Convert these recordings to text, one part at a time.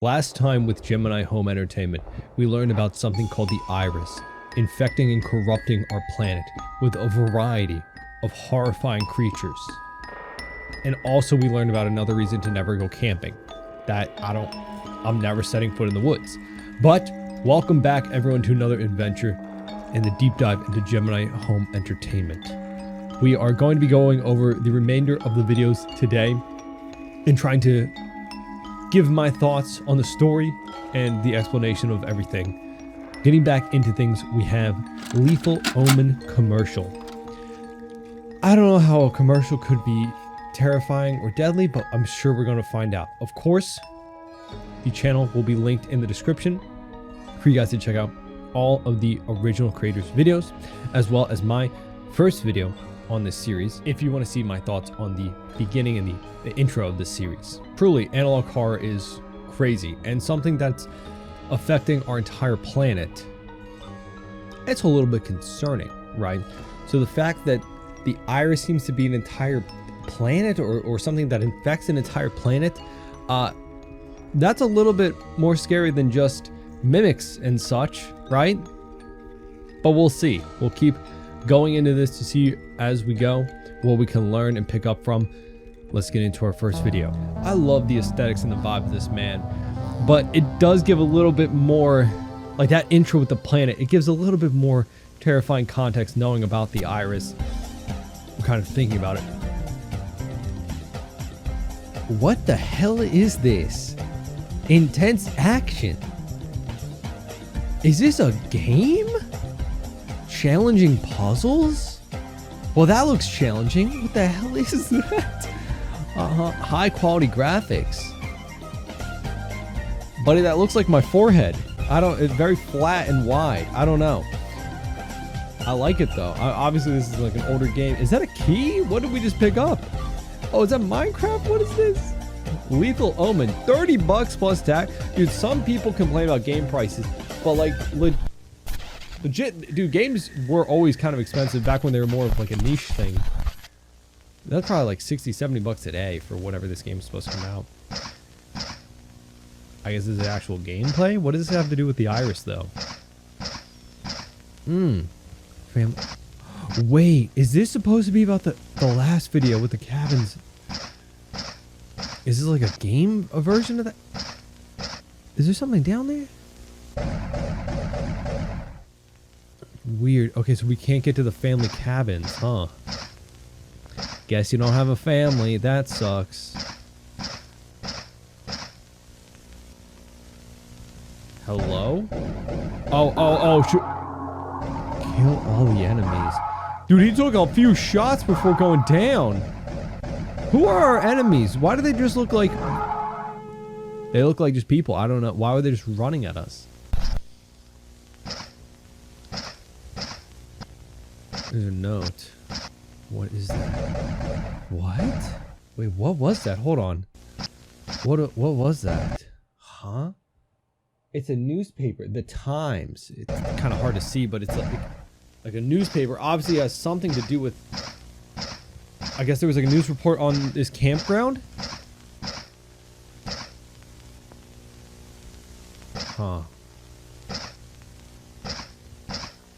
Last time with Gemini Home Entertainment, we learned about something called the Iris, infecting and corrupting our planet with a variety of horrifying creatures. And also we learned about another reason to never go camping, that I'm never setting foot in the woods. But welcome back everyone to another adventure in the deep dive into Gemini Home Entertainment. We are going to be going over the remainder of the videos today and trying to give my thoughts on the story and the explanation of everything. Getting back into things, we have Lethal Omen commercial. I don't know how a commercial could be terrifying or deadly, but I'm sure we're going to find out. Of course, the channel will be linked in the description for you guys to check out all of the original creators' videos, as well as my first video on this series, if you want to see my thoughts on the beginning and the intro of this series. Truly, analog horror is crazy and something that's affecting our entire planet. It's a little bit concerning, right? So the fact that the Iris seems to be an entire planet or something that infects an entire planet, that's a little bit more scary than just mimics and such, right? But we'll see. We'll keep going into this to see as we go what we can learn and pick up from. Let's get into our first video. I love the aesthetics and the vibe of this man, but it does give a little bit more, like that intro with the planet, it gives a little bit more terrifying context knowing about the Iris. I'm kind of thinking about it. What the hell is this? Intense action. Is this a game? Challenging puzzles? Well, that looks challenging. What the hell is that? High quality graphics. Buddy, that looks like my forehead. It's very flat and wide. I don't know. I like it though. Obviously this is like an older game. Is that a key? What did we just pick up? Oh, is that Minecraft? What is this? Lethal Omen, 30 bucks plus tax. Dude, some people complain about game prices, but like legit, dude, games were always kind of expensive back when they were more of like a niche thing. That's probably like 60, 70 bucks today for whatever this game is supposed to come out. I guess this is actual gameplay? What does this have to do with the Iris though? Family. Wait, is this supposed to be about the last video with the cabins? Is this like a version of that? Is there something down there? Weird. Okay, so we can't get to the family cabins, huh? Guess you don't have a family. That sucks. Hello? Oh, shoot. Kill all the enemies. Dude, he took a few shots before going down. Who are our enemies? Why do they just look like... They look like just people. I don't know. Why were they just running at us? There's a note. What is that? What? Wait, what was that? Hold on. What was that? Huh? It's a newspaper. The Times. It's kind of hard to see, but it's like a newspaper. Obviously it has something to do with... I guess there was like a news report on this campground? Huh.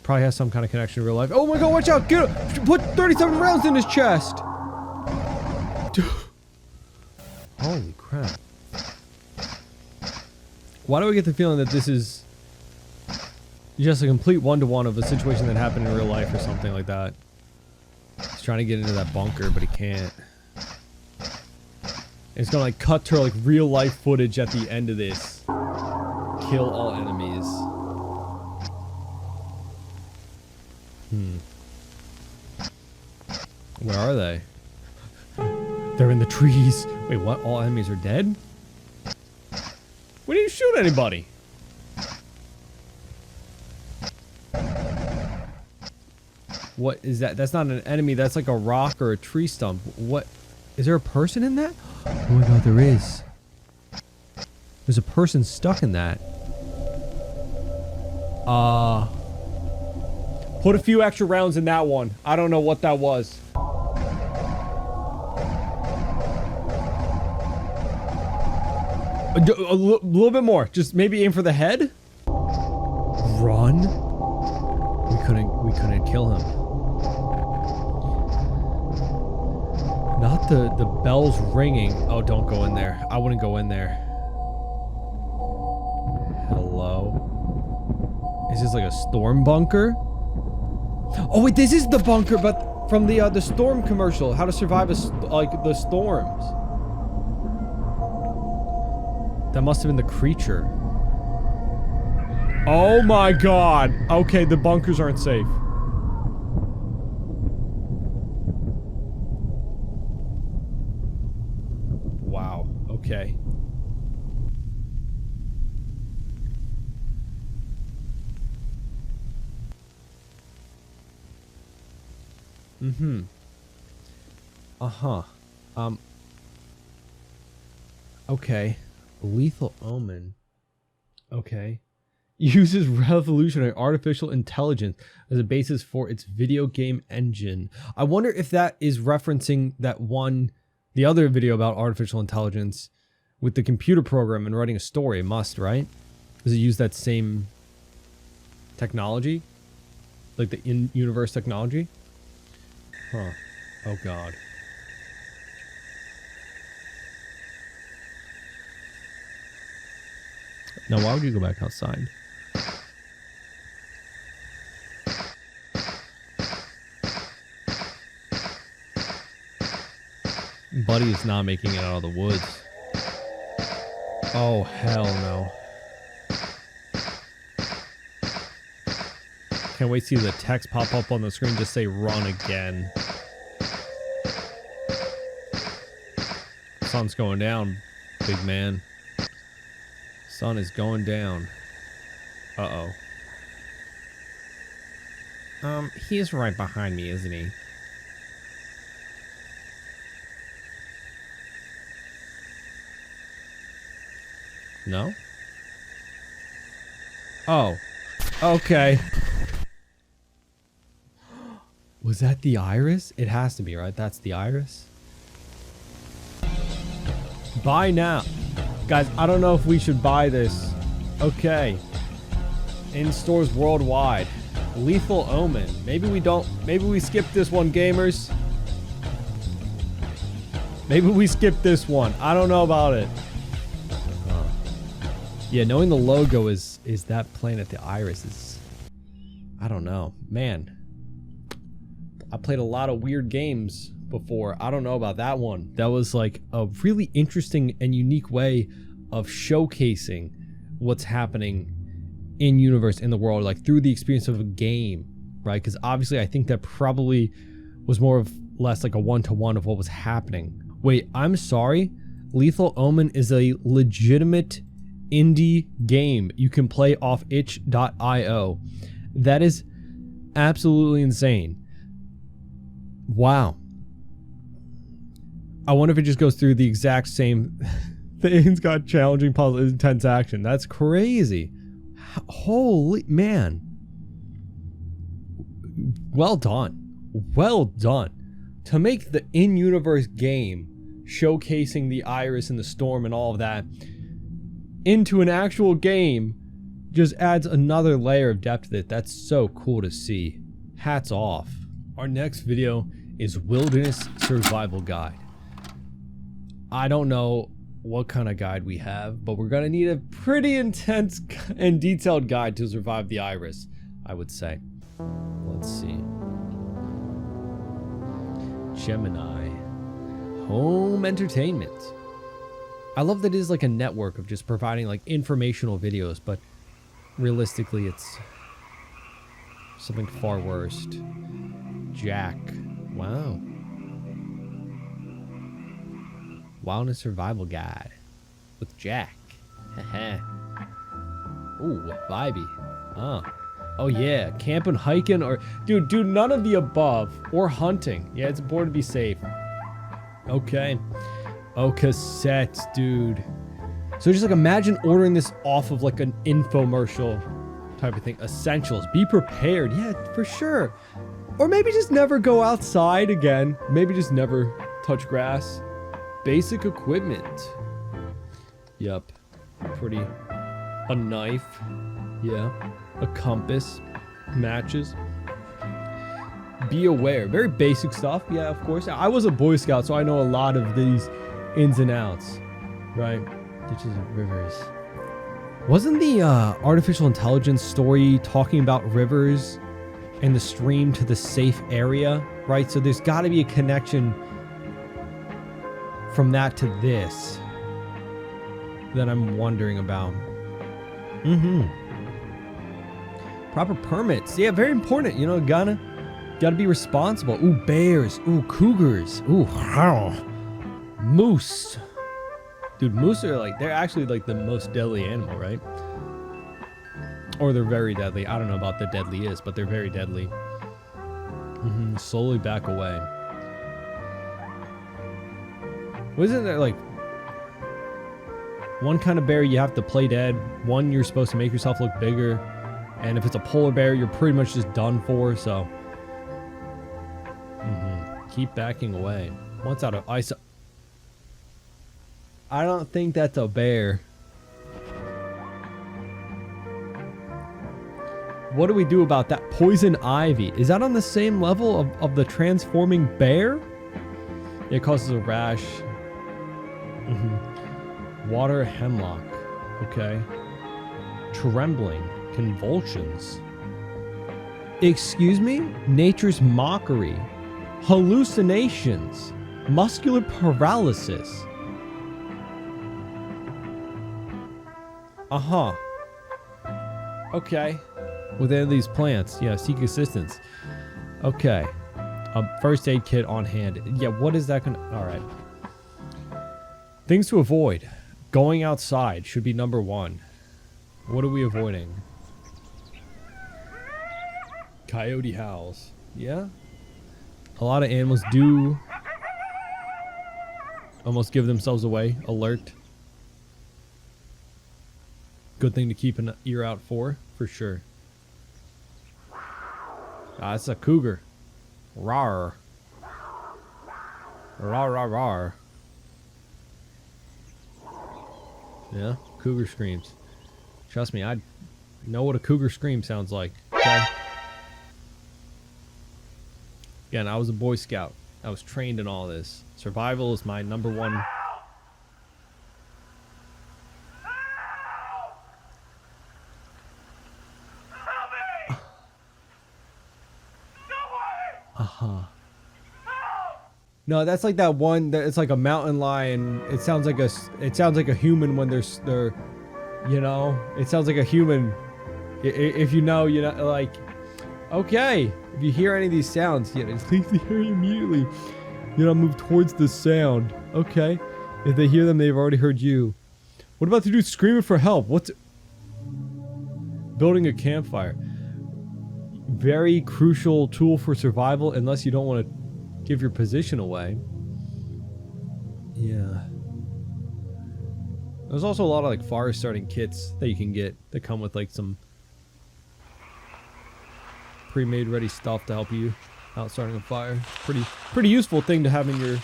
Probably has some kind of connection to real life. Oh my god, watch out! Get him! Put 37 rounds in his chest! Holy crap. Why do I get the feeling that this is just a complete one-to-one of a situation that happened in real life or something like that? He's trying to get into that bunker, but he can't. It's gonna like cut to like real life footage at the end of this. Kill all enemies. Where are they? They're in the trees. Wait, what? All enemies are dead? We didn't shoot anybody. What is that? That's not an enemy. That's like a rock or a tree stump. What? Is there a person in that? Oh my god, there is. There's a person stuck in that. Put a few extra rounds in that one. I don't know what that was. A little bit more. Just maybe aim for the head. Run. We couldn't kill him. Not the bells ringing. Oh, don't go in there. I wouldn't go in there. Hello? Is this like a storm bunker? Oh wait, this is the bunker, but from the storm commercial. How to survive like the storms. That must have been the creature. Oh my god. Okay, the bunkers aren't safe. Wow. Okay. Mm-hmm. Uh-huh. Okay. Lethal Omen. Okay. Uses revolutionary artificial intelligence as a basis for its video game engine. I wonder if that is referencing the other video about artificial intelligence with the computer program and writing a story. It must, right? Does it use that same technology? Like the in-universe technology? Huh. Oh god. Now why would you go back outside? Buddy is not making it out of the woods. Oh hell no. Can't wait to see the text pop up on the screen, just say run again. Sun's going down, big man. Sun is going down. Uh-oh. He's right behind me, isn't he? No? Oh. Okay. Was that the iris? It has to be, right? That's the iris? Buy now. Guys, I don't know if we should buy this. Okay. In stores worldwide. Lethal Omen. Maybe we don't. Maybe we skip this one, gamers. Maybe we skip this one. I don't know about it. Yeah, knowing the logo is that planet, the iris is... I don't know. Man. I played a lot of weird games before. I don't know about that one. That was like a really interesting and unique way of showcasing what's happening in universe, in the world, like through the experience of a game, right? Because obviously I think that probably was more or less like a one-to-one of what was happening. Wait, I'm sorry. Lethal Omen is a legitimate indie game you can play off itch.io. That is absolutely insane. Wow. I wonder if it just goes through the exact same things. Got challenging puzzle, intense action. That's crazy. Holy man. Well done. Well done. To make the in-universe game showcasing the iris and the storm and all of that into an actual game just adds another layer of depth to it. That's so cool to see. Hats off. Our next video is Wilderness Survival Guide. I don't know what kind of guide we have, but we're gonna need a pretty intense and detailed guide to survive the iris, I would say. Let's see. Gemini Home Entertainment. I love that it is like a network of just providing like informational videos, but realistically it's something far worse. Jack. Wow. Wilderness Survival Guide with Jack. Haha. Ooh, vibey. Oh yeah, camping, hiking, or dude, do none of the above, or hunting. Yeah, it's important to be safe. Okay. Oh, cassettes, dude. So just like imagine ordering this off of like an infomercial type of thing. Essentials. Be prepared. Yeah, for sure. Or maybe just never go outside again. Maybe just never touch grass. Basic equipment. Yup. pretty. A knife. Yeah. A compass. Matches. Be aware. Very basic stuff. Yeah, of course. I was a Boy Scout, so I know a lot of these ins and outs. Right? Ditches and rivers. Wasn't the artificial intelligence story talking about rivers and the stream to the safe area? Right? So there's got to be a connection from that to this that I'm wondering about. Proper permits. Yeah, very important. You know, gotta be responsible. Ooh, bears. Ooh, cougars. Ooh, moose. Dude, moose are like, they're actually like the most deadly animal, right? Or they're very deadly. I don't know about the deadliest, but they're very deadly. Slowly back away. Wasn't there like one kind of bear you have to play dead, one you're supposed to make yourself look bigger, and if it's a polar bear, you're pretty much just done for, so. Keep backing away. Once out of ice. I don't think that's a bear. What do we do about that? Poison ivy. Is that on the same level of the transforming bear? It causes a rash. Water hemlock. Okay. Trembling. Convulsions. Excuse me? Nature's mockery. Hallucinations. Muscular paralysis. Okay. With any of these plants. Yeah, seek assistance. Okay. A first aid kit on hand. Yeah, what is that gonna... Alright. Things to avoid. Going outside should be number one. What are we avoiding? Coyote howls. Yeah? A lot of animals do almost give themselves away. Alert. Good thing to keep an ear out for sure. Ah, it's a cougar. Rawr. Rawr, rawr, rawr. Yeah, cougar screams. Trust me, I know what a cougar scream sounds like. Okay? Again, I was a Boy Scout. I was trained in all this. Survival is my number one. No, that's like that one that it's like a mountain lion. It sounds like a human when they're you know, it sounds like a human. If you know, like, okay, if you hear any of these sounds, leave the area immediately. Move towards the sound. Okay. If they hear them, they've already heard you. What about the dude screaming for help? What's building a campfire? Very crucial tool for survival, unless you don't want to give your position away. Yeah. There's also a lot of like fire starting kits that you can get that come with like some pre-made ready stuff to help you out starting a fire. Pretty useful thing to have in your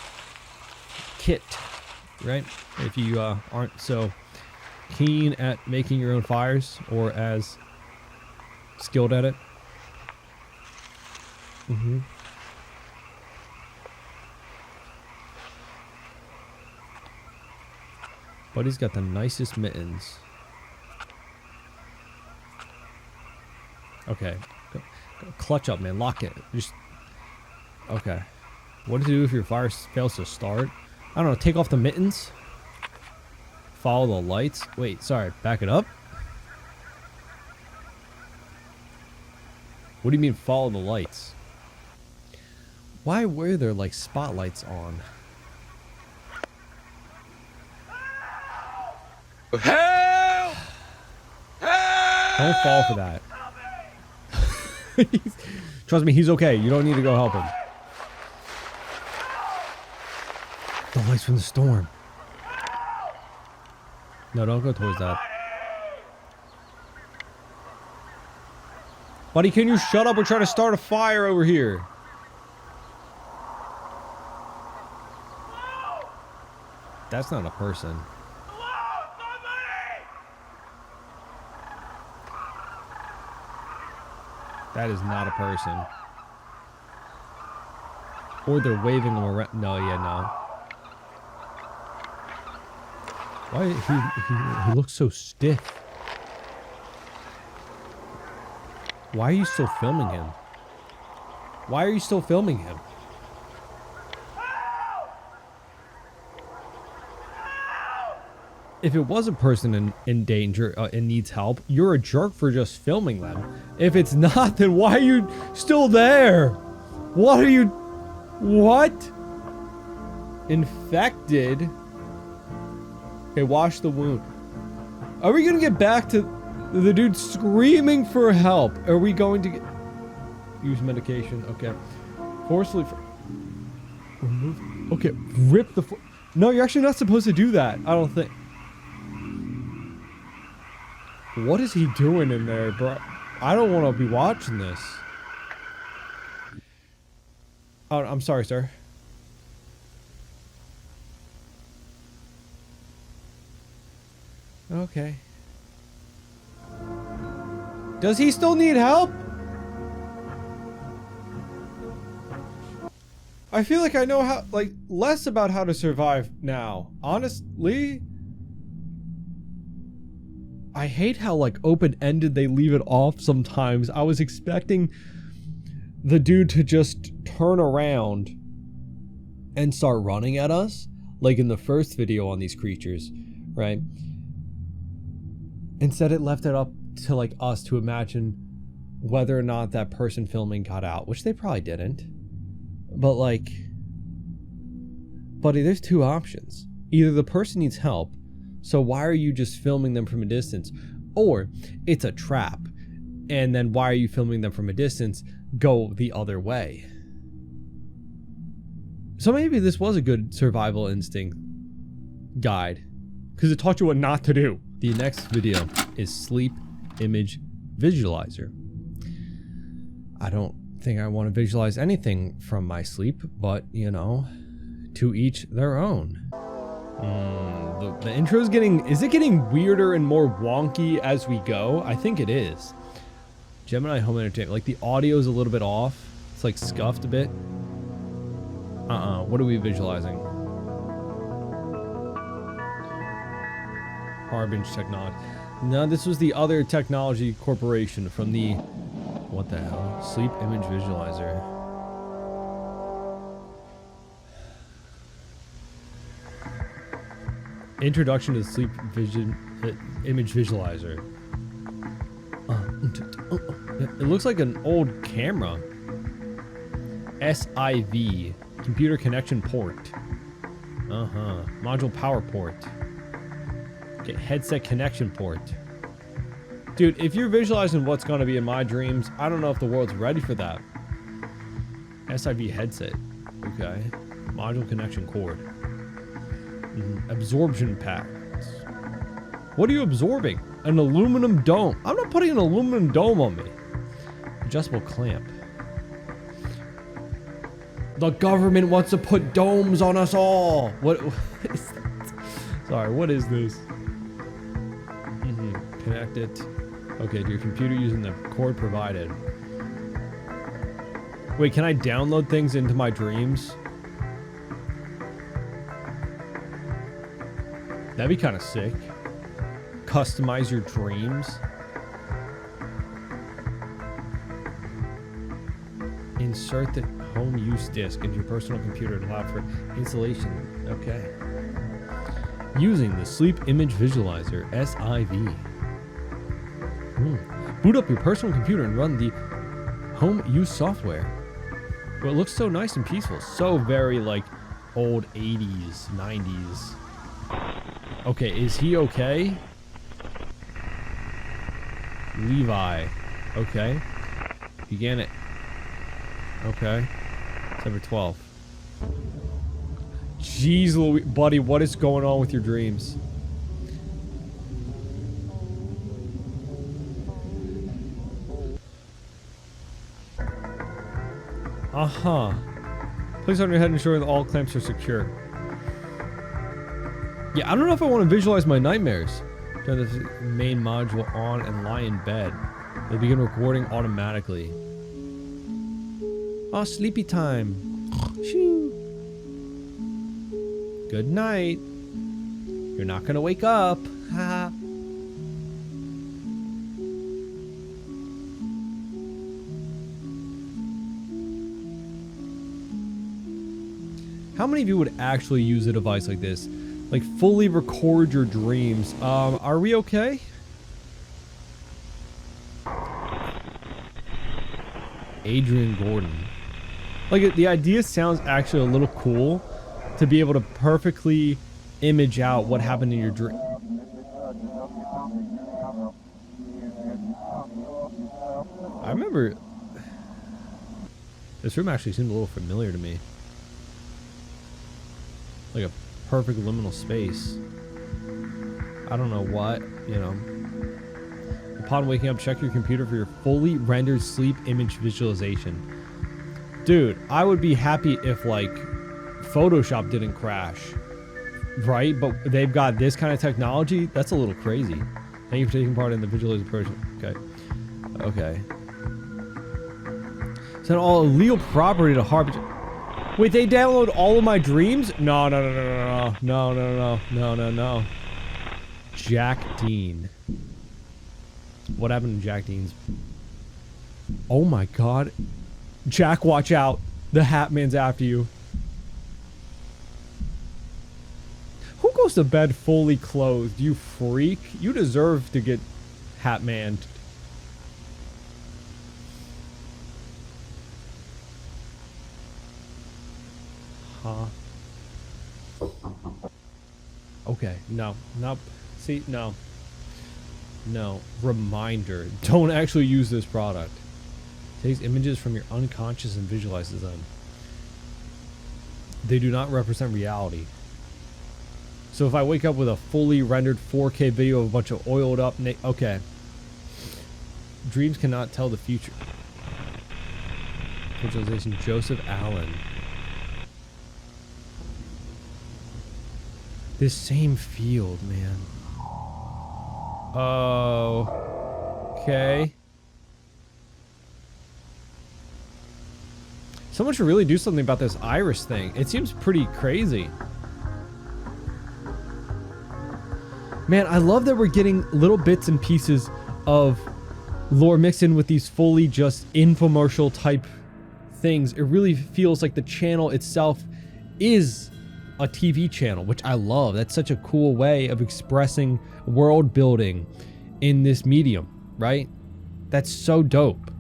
kit, right? If you aren't so keen at making your own fires or as skilled at it. Buddy's got the nicest mittens. Okay. Clutch up, man. Lock it. Just... Okay. What to do if your fire fails to start? I don't know. Take off the mittens? Follow the lights? Wait, sorry. Back it up? What do you mean follow the lights? Why were there like spotlights on? Help! Help! Don't fall for that. Trust me, he's okay. You don't need to go help him. The lights from the storm. No, don't go towards that. Buddy, can you shut up? We're trying to start a fire over here. That's not a person. That is not a person. Or they're waving them around. No, yeah, no. Why he looks so stiff? Why are you still filming him? Why are you still filming him? If it was a person in danger and needs help, you're a jerk for just filming them. If it's not, then why are you still there? What are you... What? Infected? Okay, wash the wound. Are we gonna get back to the dude screaming for help? Are we going to use medication? Okay. Forcefully... Remove... Okay, rip the... No, you're actually not supposed to do that. I don't think... What is he doing in there, bro? I don't want to be watching this. Oh, I'm sorry, sir. Okay. Does he still need help? I feel like I know how, like, less about how to survive now. Honestly, I hate how, like, open-ended they leave it off sometimes. I was expecting the dude to just turn around and start running at us, like in the first video on these creatures, right? Instead, it left it up to, like, us to imagine whether or not that person filming got out, which they probably didn't. But, like, buddy, there's two options. Either the person needs help, so why are you just filming them from a distance? Or it's a trap, and then why are you filming them from a distance? Go the other way. So maybe this was a good survival instinct guide, because it taught you what not to do. The next video is Sleep Image Visualizer. I don't think I want to visualize anything from my sleep, but, you know, to each their own. The intro is is it getting weirder and more wonky as we go? I think it is. Gemini Home Entertainment, like the audio is a little bit off. It's like scuffed a bit. What are we visualizing? Harbinge Technology. No, this was the other technology corporation from the, what the hell? Sleep Image Visualizer. Introduction to the Sleep Image Visualizer. It looks like an old camera. SIV. Computer connection port. Module power port. Okay, headset connection port. Dude, if you're visualizing what's going to be in my dreams, I don't know if the world's ready for that. SIV headset. Okay. Module connection cord. Absorption packs. What are you absorbing? An aluminum dome. I'm not putting an aluminum dome on me. Adjustable clamp. The government wants to put domes on us all. What is that? Sorry, what is this? Connect it. Okay, to your computer using the cord provided. Wait, can I download things into my dreams? That'd be kind of sick. Customize your dreams. Insert the home use disk into your personal computer to allow for installation. Okay. Using the Sleep Image Visualizer, SIV. Boot up your personal computer and run the home use software. Well, it looks so nice and peaceful. So very, like, old 80s, 90s. Okay, is he okay? Levi. Okay. Began it. Okay. September 12th. Jeez, Louis, buddy, what is going on with your dreams? Place on your head ensuring that all clamps are secure. Yeah, I don't know if I want to visualize my nightmares. Turn the main module on and lie in bed. They begin recording automatically. Oh, sleepy time. Shoo. Good night. You're not gonna wake up. Ha. How many of you would actually use a device like this? Like fully record your dreams. Are we okay? Adrian Gordon. Like the idea sounds actually a little cool to be able to perfectly image out what happened in your dream. I remember this room actually seemed a little familiar to me. Like a perfect liminal space. I don't know what, you know. Upon waking up, check your computer for your fully rendered sleep image visualization. Dude, I would be happy if like Photoshop didn't crash, right? But they've got this kind of technology. That's a little crazy. Thank you for taking part in the visualization project. Okay. Send all illegal property to Harbinger. Wait, they download all of my dreams? No. Jack Dean. What happened to Jack Dean's? Oh my god. Jack, watch out. The Hat Man's after you. Who goes to bed fully clothed? You freak. You deserve to get Hat Man. Huh. Okay, no. Nope. See, no. No. Reminder. Don't actually use this product. Takes images from your unconscious and visualizes them. They do not represent reality. So if I wake up with a fully rendered 4K video of a bunch of oiled up okay. Dreams cannot tell the future. Visualization, Joseph Allen. This same field, man. Oh. Okay. Someone should really do something about this iris thing. It seems pretty crazy. Man, I love that we're getting little bits and pieces of lore mixed in with these fully just infomercial type things. It really feels like the channel itself is a TV channel, which I love. That's such a cool way of expressing world building in this medium, right? That's so dope.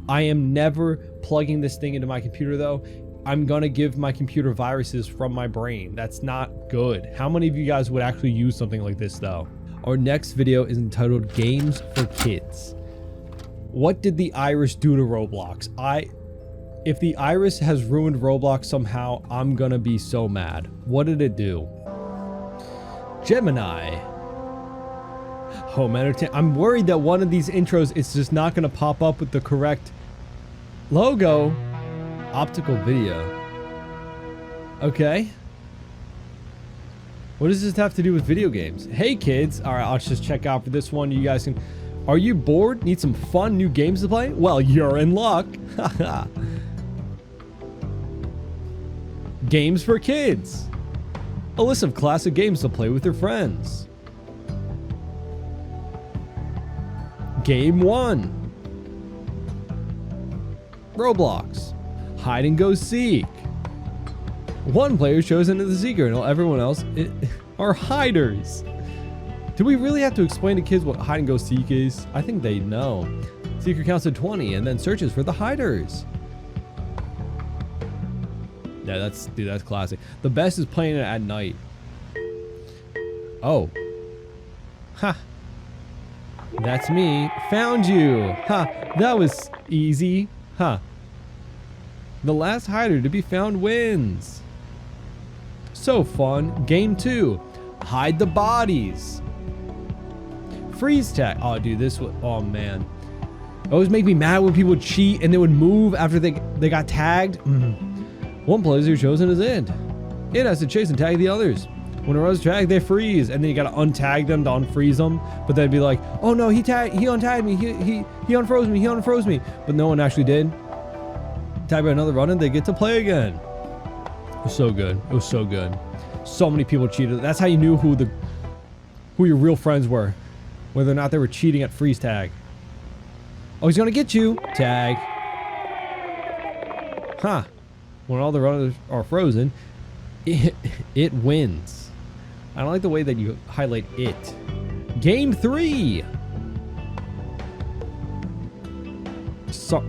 I am never plugging this thing into my computer though. I'm gonna give my computer viruses from my brain. That's not good. How many of you guys would actually use something like this though? Our next video is entitled Games for Kids. What did the iris do to Roblox? If the iris has ruined Roblox somehow, I'm gonna be so mad. What did it do? Gemini Home Entertainment. I'm worried that one of these intros is just not gonna pop up with the correct logo. Optical video. Okay. What does this have to do with video games? Hey kids. Alright, I'll just check out for this one. You guys can... Are you bored? Need some fun new games to play? Well, you're in luck. Haha. Games for kids. A list of classic games to play with your friends. Game 1. Roblox. Hide and go seek. One player is chosen as the seeker and everyone else are hiders. Do we really have to explain to kids what hide and go seek is? I think they know. Seeker counts to 20 and then searches for the hiders. Yeah, that's classic. The best is playing it at night. Oh. Ha. That's me. Found you. Ha. That was easy. Ha. The last hider to be found wins. So fun. Game 2. Hide the bodies. Freeze tag. Oh, dude, this was... Oh, man. It always make me mad when people cheat and they would move after they got tagged. One player chosen is it. It has to chase and tag the others. When it runs tagged, they freeze, and then you gotta untag them to unfreeze them. But they'd be like, "Oh no, he untagged me. He unfroze me. He unfroze me." But no one actually did. tag by another run and they get to play again. It was so good. It was so good. So many people cheated. That's how you knew who your real friends were. Whether or not they were cheating at freeze tag. Oh, he's gonna get you. Tag. Huh. When all the runners are frozen, it wins. I don't like the way that you highlight it. Game 3.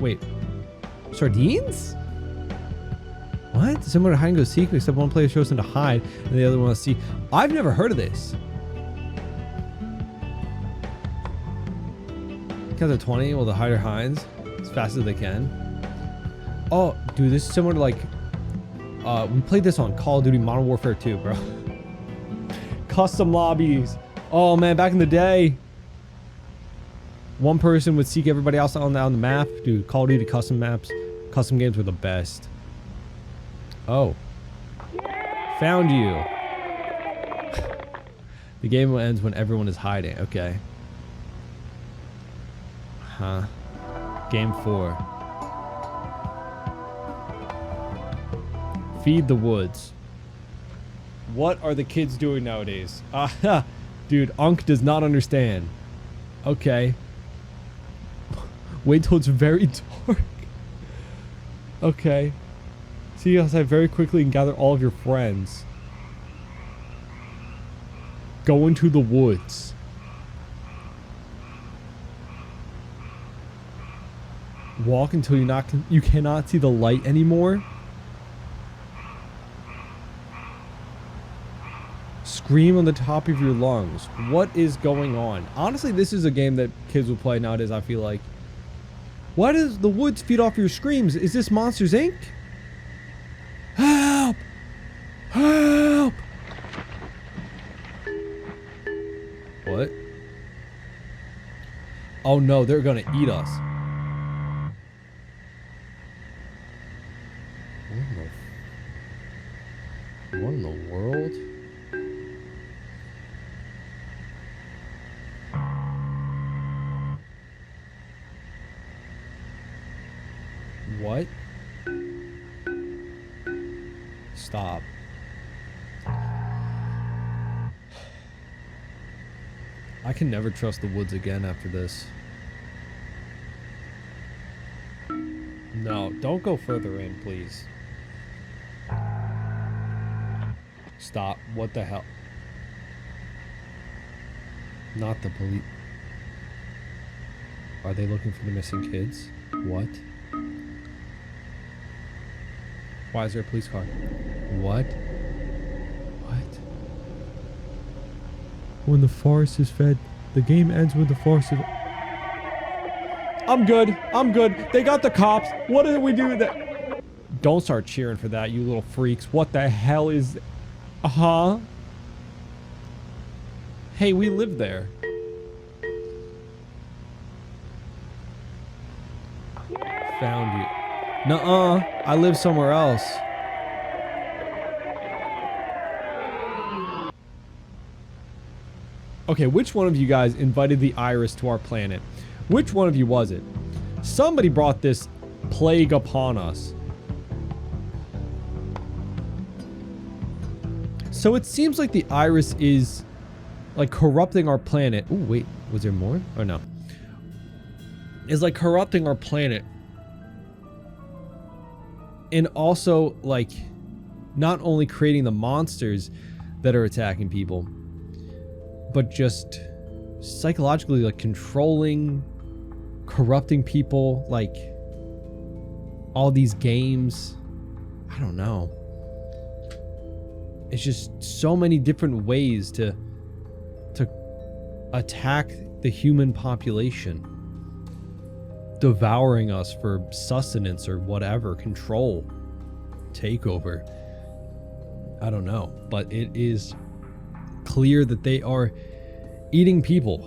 Wait. Sardines? What? Similar to hide and go seek, except one player shows them to hide and the other one to see. I've never heard of this. Count to 20 while the hider hides as fast as they can. Oh, dude, this is similar to like we played this on Call of Duty Modern Warfare 2, bro. Custom lobbies. Oh man, back in the day, one person would seek everybody else on the map. Dude, Call of Duty custom maps, custom games were the best. Oh, found you. The game ends when everyone is hiding. Okay. Huh. Game 4. Feed the woods. What are the kids doing nowadays? Dude, Unk does not understand. Okay. Wait till it's very dark. Okay. See outside very quickly and gather all of your friends. Go into the woods. Walk until you cannot see the light anymore. Scream on the top of your lungs. What is going on? Honestly, this is a game that kids will play nowadays, I feel like. Why does the woods feed off your screams? Is this Monsters Inc? Help! Help! What? Oh no, they're gonna eat us. What in the world? What? Stop. I can never trust the woods again after this. No, don't go further in, please. Stop. What the hell? Not the police. Are they looking for the missing kids? What? Why is there a police car? What? What? When the forest is fed, the game ends when the forest is... I'm good. I'm good. They got the cops. What did we do with that? Don't start cheering for that, you little freaks. What the hell is... Uh-huh. Hey, we live there. Found you. Nuh-uh. I live somewhere else. Okay, which one of you guys invited the iris to our planet? Which one of you was it? Somebody brought this plague upon us. So it seems like the iris is like corrupting our planet. Oh, wait, was there more? Or no? Is like corrupting our planet. And also like not only creating the monsters that are attacking people, but just psychologically like controlling, corrupting people, like all these games. I don't know. It's just so many different ways to attack the human population, devouring us for sustenance or whatever, control, takeover. I don't know, but it is clear that they are eating people,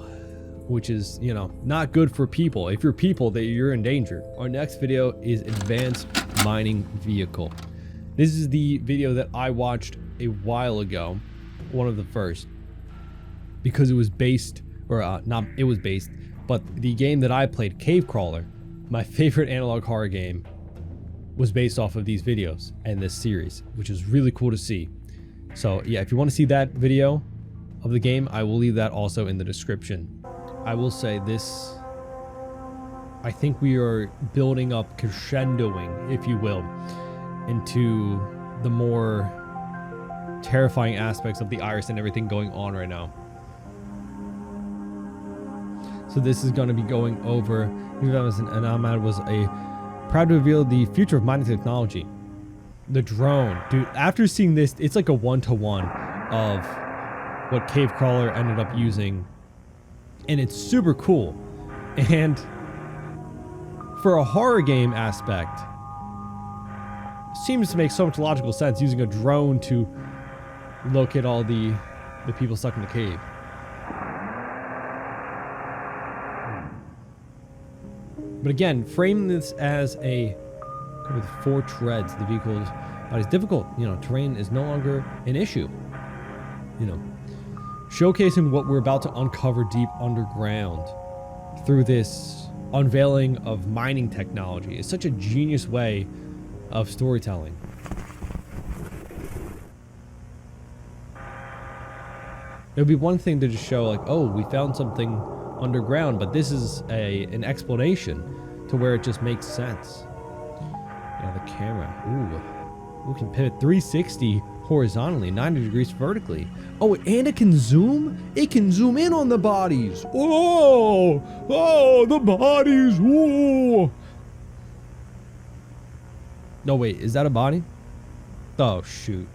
which is, you know, not good for people. If you're people, you're in danger. Our next video is advanced mining vehicle. This is the video that I watched a while ago, one of the first, because it was based, or not it was based, but the game that I played, Cave Crawler, my favorite analog horror game, was based off of these videos and this series, which is really cool to see. So yeah, if you want to see that video of the game, I will leave that also in the description. I will say this, I think we are building up, crescendoing, if you will, into the more terrifying aspects of the iris and everything going on right now. So this is going to be going over, and Ahmad was proud to reveal the future of mining technology. The drone. Dude, after seeing this, it's like a one-to-one of what Cave Crawler ended up using. And it's super cool. And for a horror game aspect, seems to make so much logical sense using a drone to locate all the people stuck in the cave. But again, frame this as with 4 treads. The vehicle's body is difficult. Terrain is no longer an issue. Showcasing what we're about to uncover deep underground through this unveiling of mining technology is such a genius way of storytelling. It would be one thing to just show like, oh, we found something underground, but this is an explanation to where it just makes sense. The camera. Ooh. We can pivot 360 horizontally, 90 degrees vertically. Oh, and it can zoom? It can zoom in on the bodies. Oh, the bodies. Oh. No, wait, is that a body? Oh, shoot.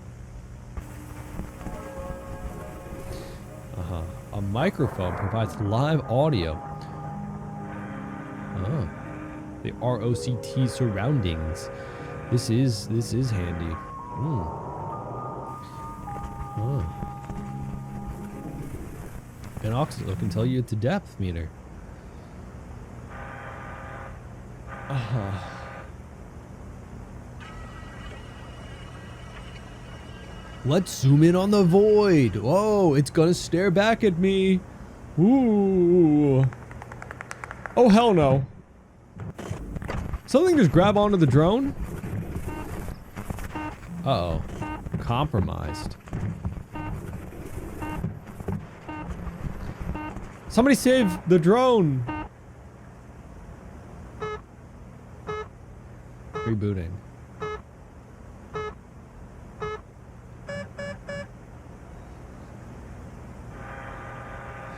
A microphone provides live audio. Oh. The ROCT surroundings. This is handy. Oh. An oxygen can tell you it's a depth meter. Let's zoom in on the void. Whoa, it's gonna stare back at me. Ooh. Oh, hell no. Something just grab onto the drone? Uh-oh. Compromised. Somebody save the drone. Rebooting.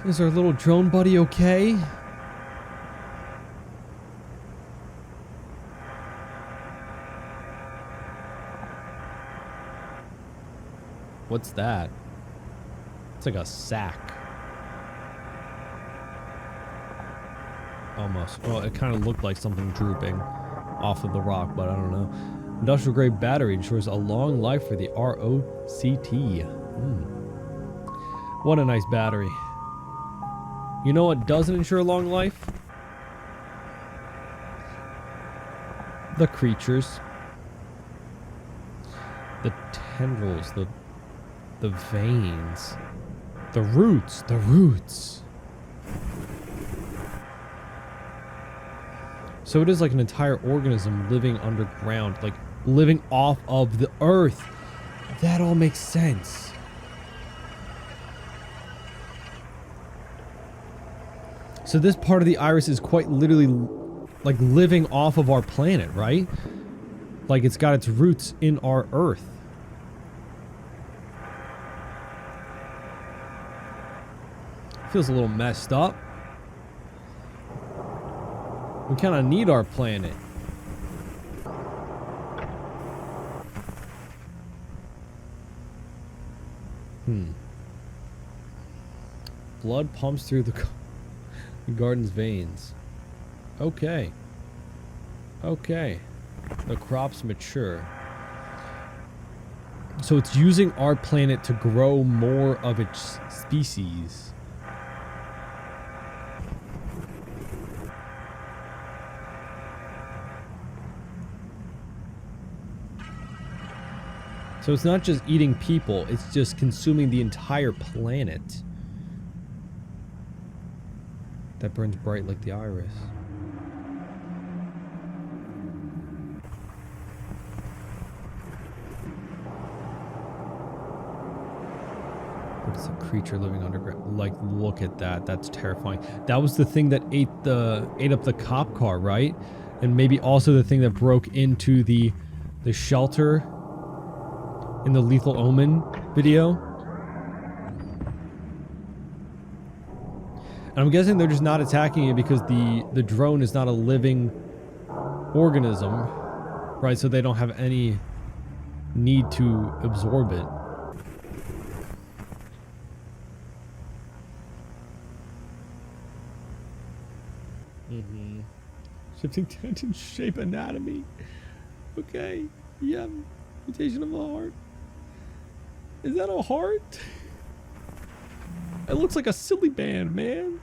Is our little drone buddy okay? What's that? It's like a sack. Almost. Well, it kind of looked like something drooping off of the rock, but I don't know. Industrial grade battery ensures a long life for the ROCT. What a nice battery. You know what doesn't ensure a long life? The creatures. The tendrils, the veins. The roots. So it is like an entire organism living underground, like living off of the earth. That all makes sense. So this part of the iris is quite literally like living off of our planet, right? Like it's got its roots in our earth. Feels a little messed up. We kind of need our planet. Blood pumps through the garden's veins. Okay. The crops mature. So it's using our planet to grow more of its species. So it's not just eating people, it's just consuming the entire planet. That burns bright like the iris. It's a creature living underground. Like, look at that. That's terrifying. That was the thing that ate up the cop car, right? And maybe also the thing that broke into the shelter in the Lethal Omen video. And I'm guessing they're just not attacking it because the drone is not a living organism, right? So they don't have any need to absorb it. Shifting tendon shape anatomy. Okay. Yeah. Mutation of the heart. Is that a heart? It looks like a silly band, man.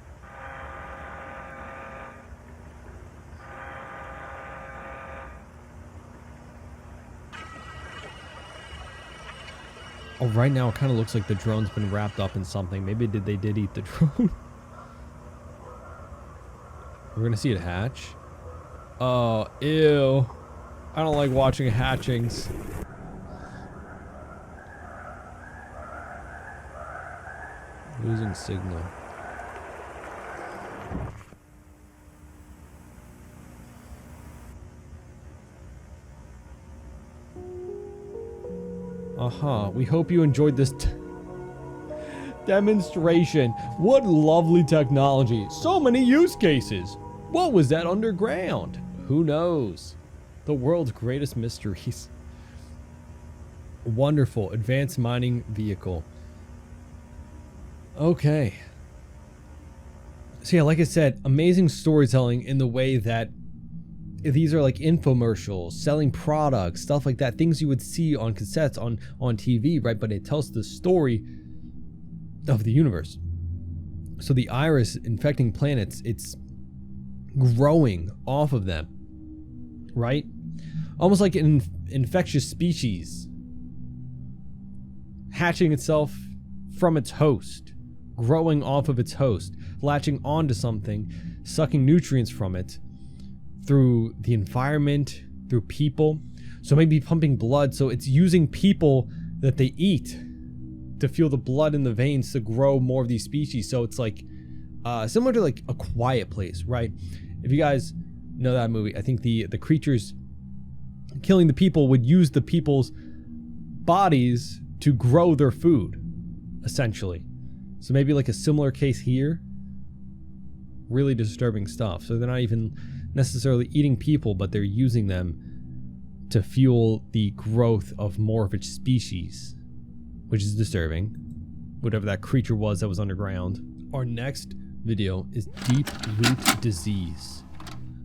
Oh, right now it kind of looks like the drone's been wrapped up in something. Maybe they did eat the drone. We're gonna see it hatch. Oh, ew. I don't like watching hatchings. Losing signal. We hope you enjoyed this demonstration. What lovely technology. So many use cases. What was that underground? Who knows? The world's greatest mysteries. Wonderful. Advanced mining vehicle. Okay. So yeah, like I said, amazing storytelling in the way that these are like infomercials, selling products, stuff like that, things you would see on cassettes on TV, right? But it tells the story of the universe. So the iris infecting planets, it's growing off of them, right? Almost like an infectious species hatching itself from its host, growing off of its host, latching onto something, sucking nutrients from it through the environment, through people. So maybe pumping blood, so it's using people that they eat to fuel the blood in the veins to grow more of these species. So it's like similar to like A Quiet Place, right? If you guys know that movie, I think the creatures killing the people would use the people's bodies to grow their food, essentially. So maybe like a similar case here. Really disturbing stuff. So they're not even necessarily eating people, but they're using them to fuel the growth of more of its species, which is disturbing. Whatever that creature was that was underground. Our next video is Deep Root Disease.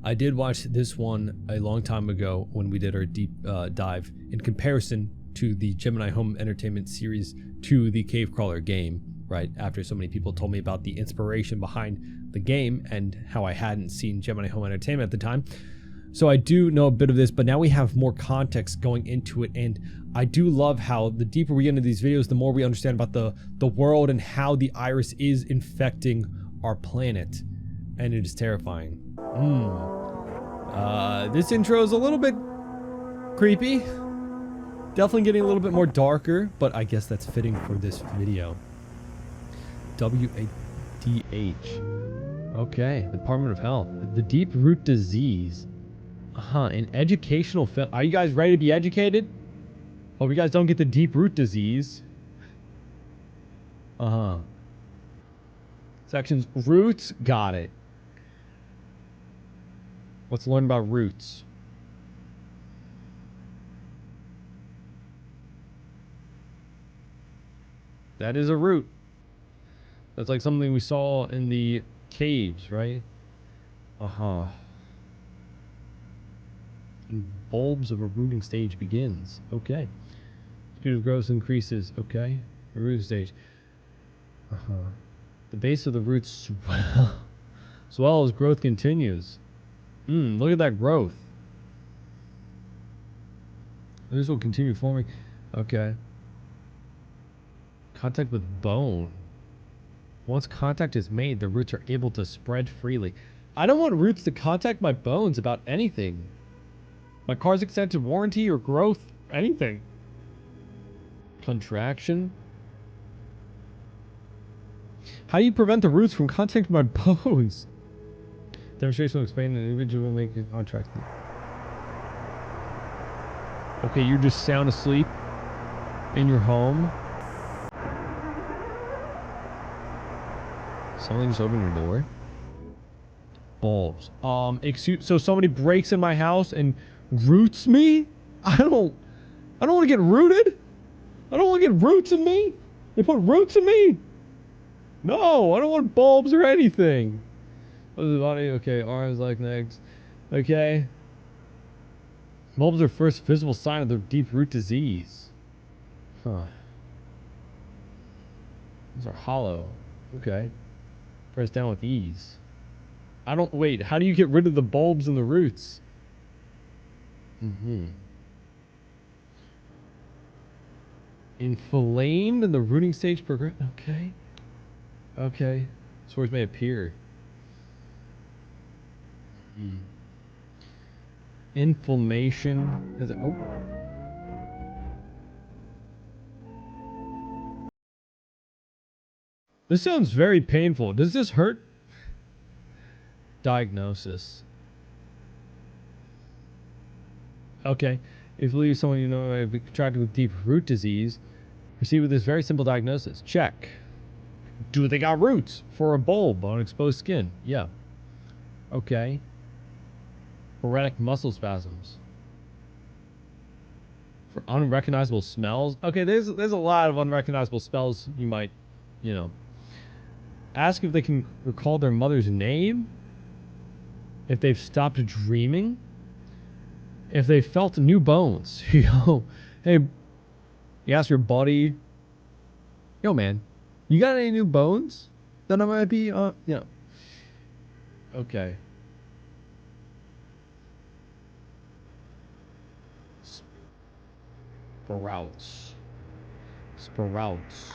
I did watch this one a long time ago when we did our deep dive in comparison to the Gemini Home Entertainment series to the Cave Crawler game, right? After so many people told me about the inspiration behind the game and how I hadn't seen Gemini Home Entertainment at the time. So I do know a bit of this, but now we have more context going into it, and I do love how the deeper we get into these videos, the more we understand about the world and how the iris is infecting our planet, and it is terrifying. This intro is a little bit creepy. Definitely getting a little bit more darker, but I guess that's fitting for this video. WADH. Okay, Department of Health. The Deep Root Disease. An educational film. Are you guys ready to be educated? Hope you guys don't get the Deep Root Disease. Sections. Roots. Got it. Let's learn about roots. That is a root. That's like something we saw in the caves, right? And bulbs of a rooting stage begins. Okay. Speed of growth increases. Okay. A rooting stage. The base of the roots swell as growth continues. Look at that growth. This will continue forming. Okay. Contact with bone. Once contact is made, the roots are able to spread freely. I don't want roots to contact my bones about anything. My car's extended warranty or growth, anything. Contraction. How do you prevent the roots from contacting my bones? Demonstration will explain an individual will make a contract. Okay, you're just sound asleep in your home. Someone just opened your door. Bulbs. Excuse. So somebody breaks in my house and roots me? I don't want to get rooted. I don't want to get roots in me. They put roots in me. No, I don't want bulbs or anything. What's the body? Okay, arms, like legs. Okay. Bulbs are first visible sign of the deep root disease. Huh. These are hollow. Okay. Press down with ease. I don't... Wait, how do you get rid of the bulbs and the roots? Inflamed in the rooting stage progress. Okay. Okay. Sores may appear. Inflammation. Is it... Oh. This sounds very painful. Does this hurt? Diagnosis. Okay. If you believe someone you know may be contracted with deep root disease, proceed with this very simple diagnosis. Check. Do they got roots for a bulb on exposed skin? Yeah. Okay. Sporadic muscle spasms. For unrecognizable smells? Okay, there's a lot of unrecognizable spells you might, you know. Ask if they can recall their mother's name. If they've stopped dreaming. If they felt new bones. Yo, hey, you ask your buddy, yo man, you got any new bones that I might be, you know. Okay. Sprouts. Sprouts.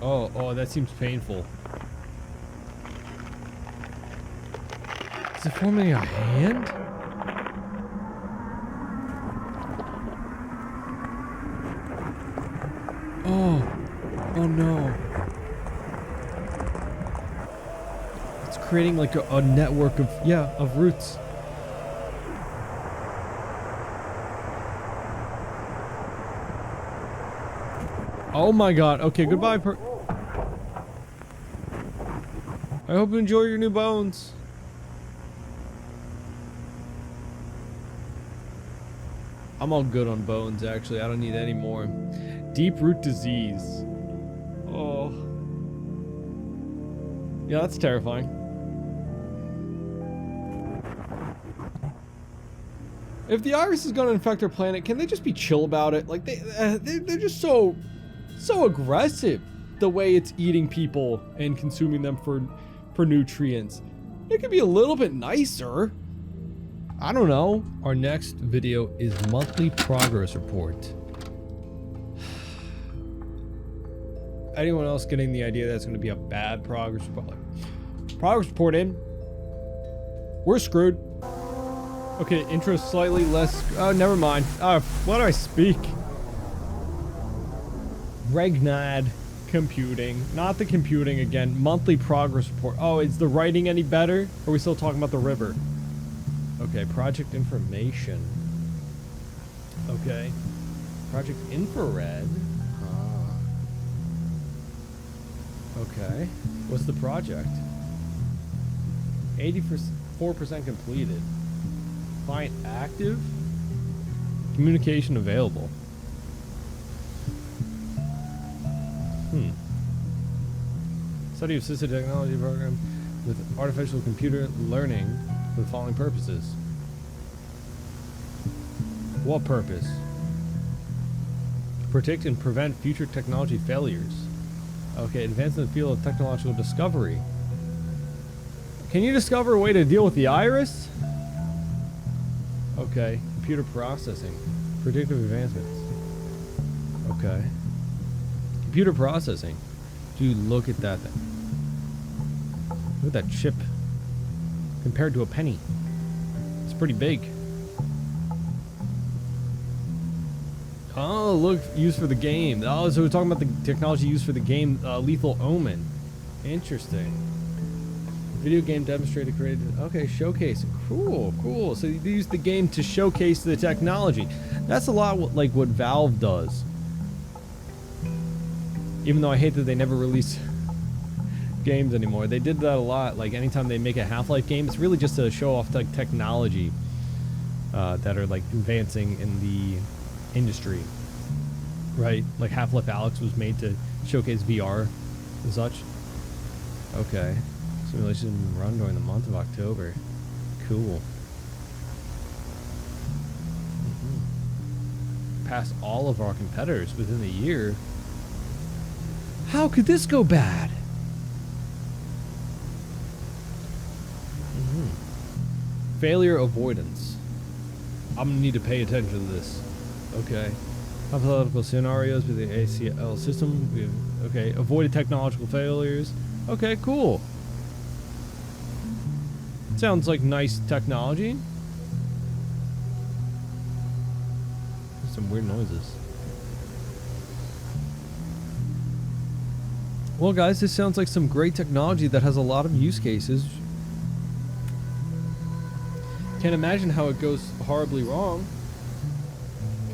Oh, that seems painful. Is it forming a hand? Oh no. It's creating like a network of, yeah, of roots. Oh my god. Okay, goodbye. I hope you enjoy your new bones. I'm all good on bones, actually. I don't need any more. Deep root disease. Oh. Yeah, that's terrifying. If the iris is going to infect our planet, can they just be chill about it? Like, they're just so aggressive. The way it's eating people and consuming them for nutrients. It could be a little bit nicer. I don't know. Our next video is monthly progress report. Anyone else getting the idea that's going to be a bad progress report? Like, progress report in. We're screwed. Okay, intro slightly less. Oh, never mind. What do I speak? Regnad. Computing, not the computing again. Monthly progress report. Oh, is the writing any better? Or are we still talking about the river? Okay, project information. Okay, project infrared. Okay, what's the project? 84% completed. Client active. Communication available. Study of assisted technology program with artificial computer learning for the following purposes. What purpose? Predict and prevent future technology failures. Okay, advance in the field of technological discovery. Can you discover a way to deal with the iris? Okay, computer processing. Predictive advancements. Okay. Computer processing. Dude, look at that thing. Look at that chip. Compared to a penny. It's pretty big. Oh, look, used for the game. Oh, so we're talking about the technology used for the game Lethal Omen. Interesting. Video game demonstrated, created. Okay, showcasing. Cool, cool. So you use the game to showcase the technology. That's a lot like what Valve does. Even though I hate that they never release games anymore. They did that a lot. Like anytime they make a Half-Life game, it's really just to show off like technology that are like advancing in the industry, right? Like Half-Life Alyx was made to showcase VR and such. Okay, simulation run during the month of October. Cool. Past all of our competitors within the year. How could this go bad? Failure avoidance. I'm gonna need to pay attention to this. Okay. Hypothetical scenarios with the ACL system. Okay. Avoided technological failures. Okay, cool. Sounds like nice technology. Some weird noises. Well, guys, this sounds like some great technology that has a lot of use cases. Can't imagine how it goes horribly wrong.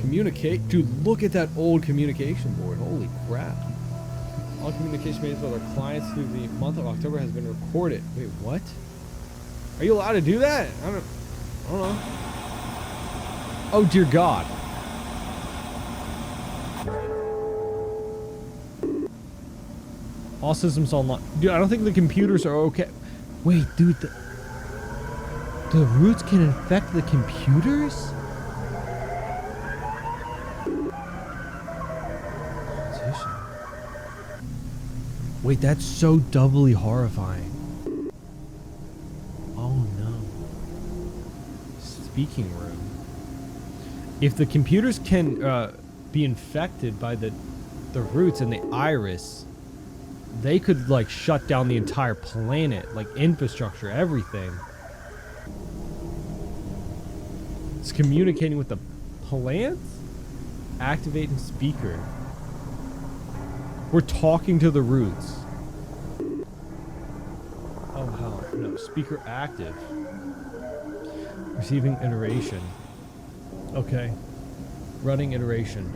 Communicate. Dude, look at that old communication board. Holy crap. All communication made with our clients through the month of October has been recorded. Wait, what? Are you allowed to do that? I don't know. Oh, dear God. All systems online. Dude, I don't think the computers are okay. Wait, dude, the roots can infect the computers? Wait, that's so doubly horrifying. Oh no. Speaking room. If the computers can be infected by the roots and the iris, they could like shut down the entire planet, like infrastructure, everything. It's communicating with the plants? Activating speaker. We're talking to the roots. Oh hell, no, speaker active. Receiving iteration. Okay. Running iteration.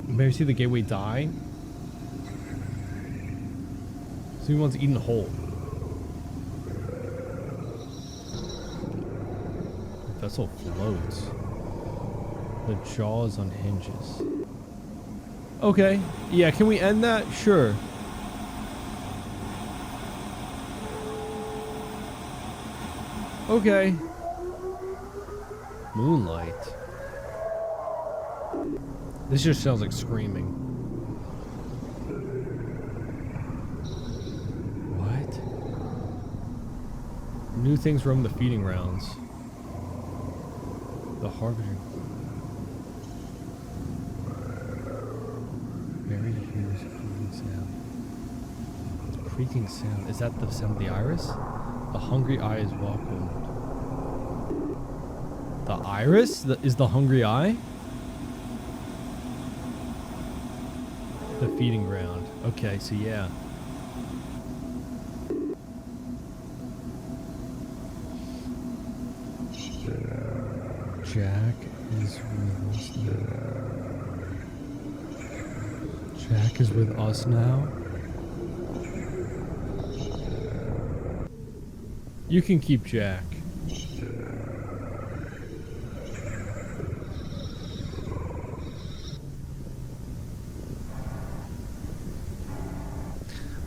Maybe see the gateway die. Someone's eating a hole. The vessel floats. The jaw is on hinges. Okay. Yeah, can we end that? Sure. Okay. Moonlight. This just sounds like screaming. What? New things roam the feeding grounds. The harbinger. Mary hears a creaking sound. It's a creaking sound. Is that the sound of the iris? The hungry eye is welcomed. The iris is the hungry eye? The feeding ground. Okay, so yeah. Jack is with us now. Jack is with us now. You can keep Jack.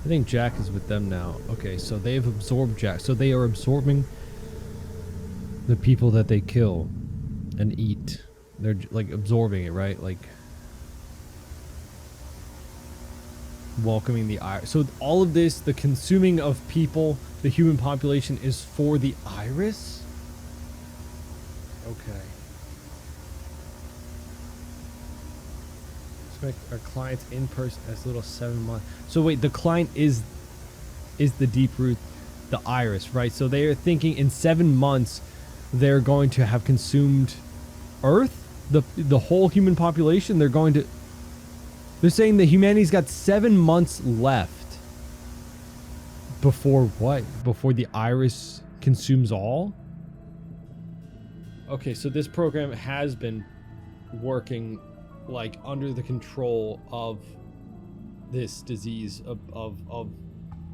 I think Jack is with them now. Okay, so they've absorbed Jack. So they are absorbing the people that they kill and eat. They're like absorbing it, right? Like welcoming the iris. So all of this, the consuming of people, the human population, is for the iris? Okay. Expect our clients in person as little as 7 months. So wait, the client is the deep root the iris, right? So they are thinking in 7 months they're going to have consumed Earth, the whole human population. They're saying that humanity's got 7 months left before what? Before the iris consumes all? Okay, so this program has been working like under the control of this disease of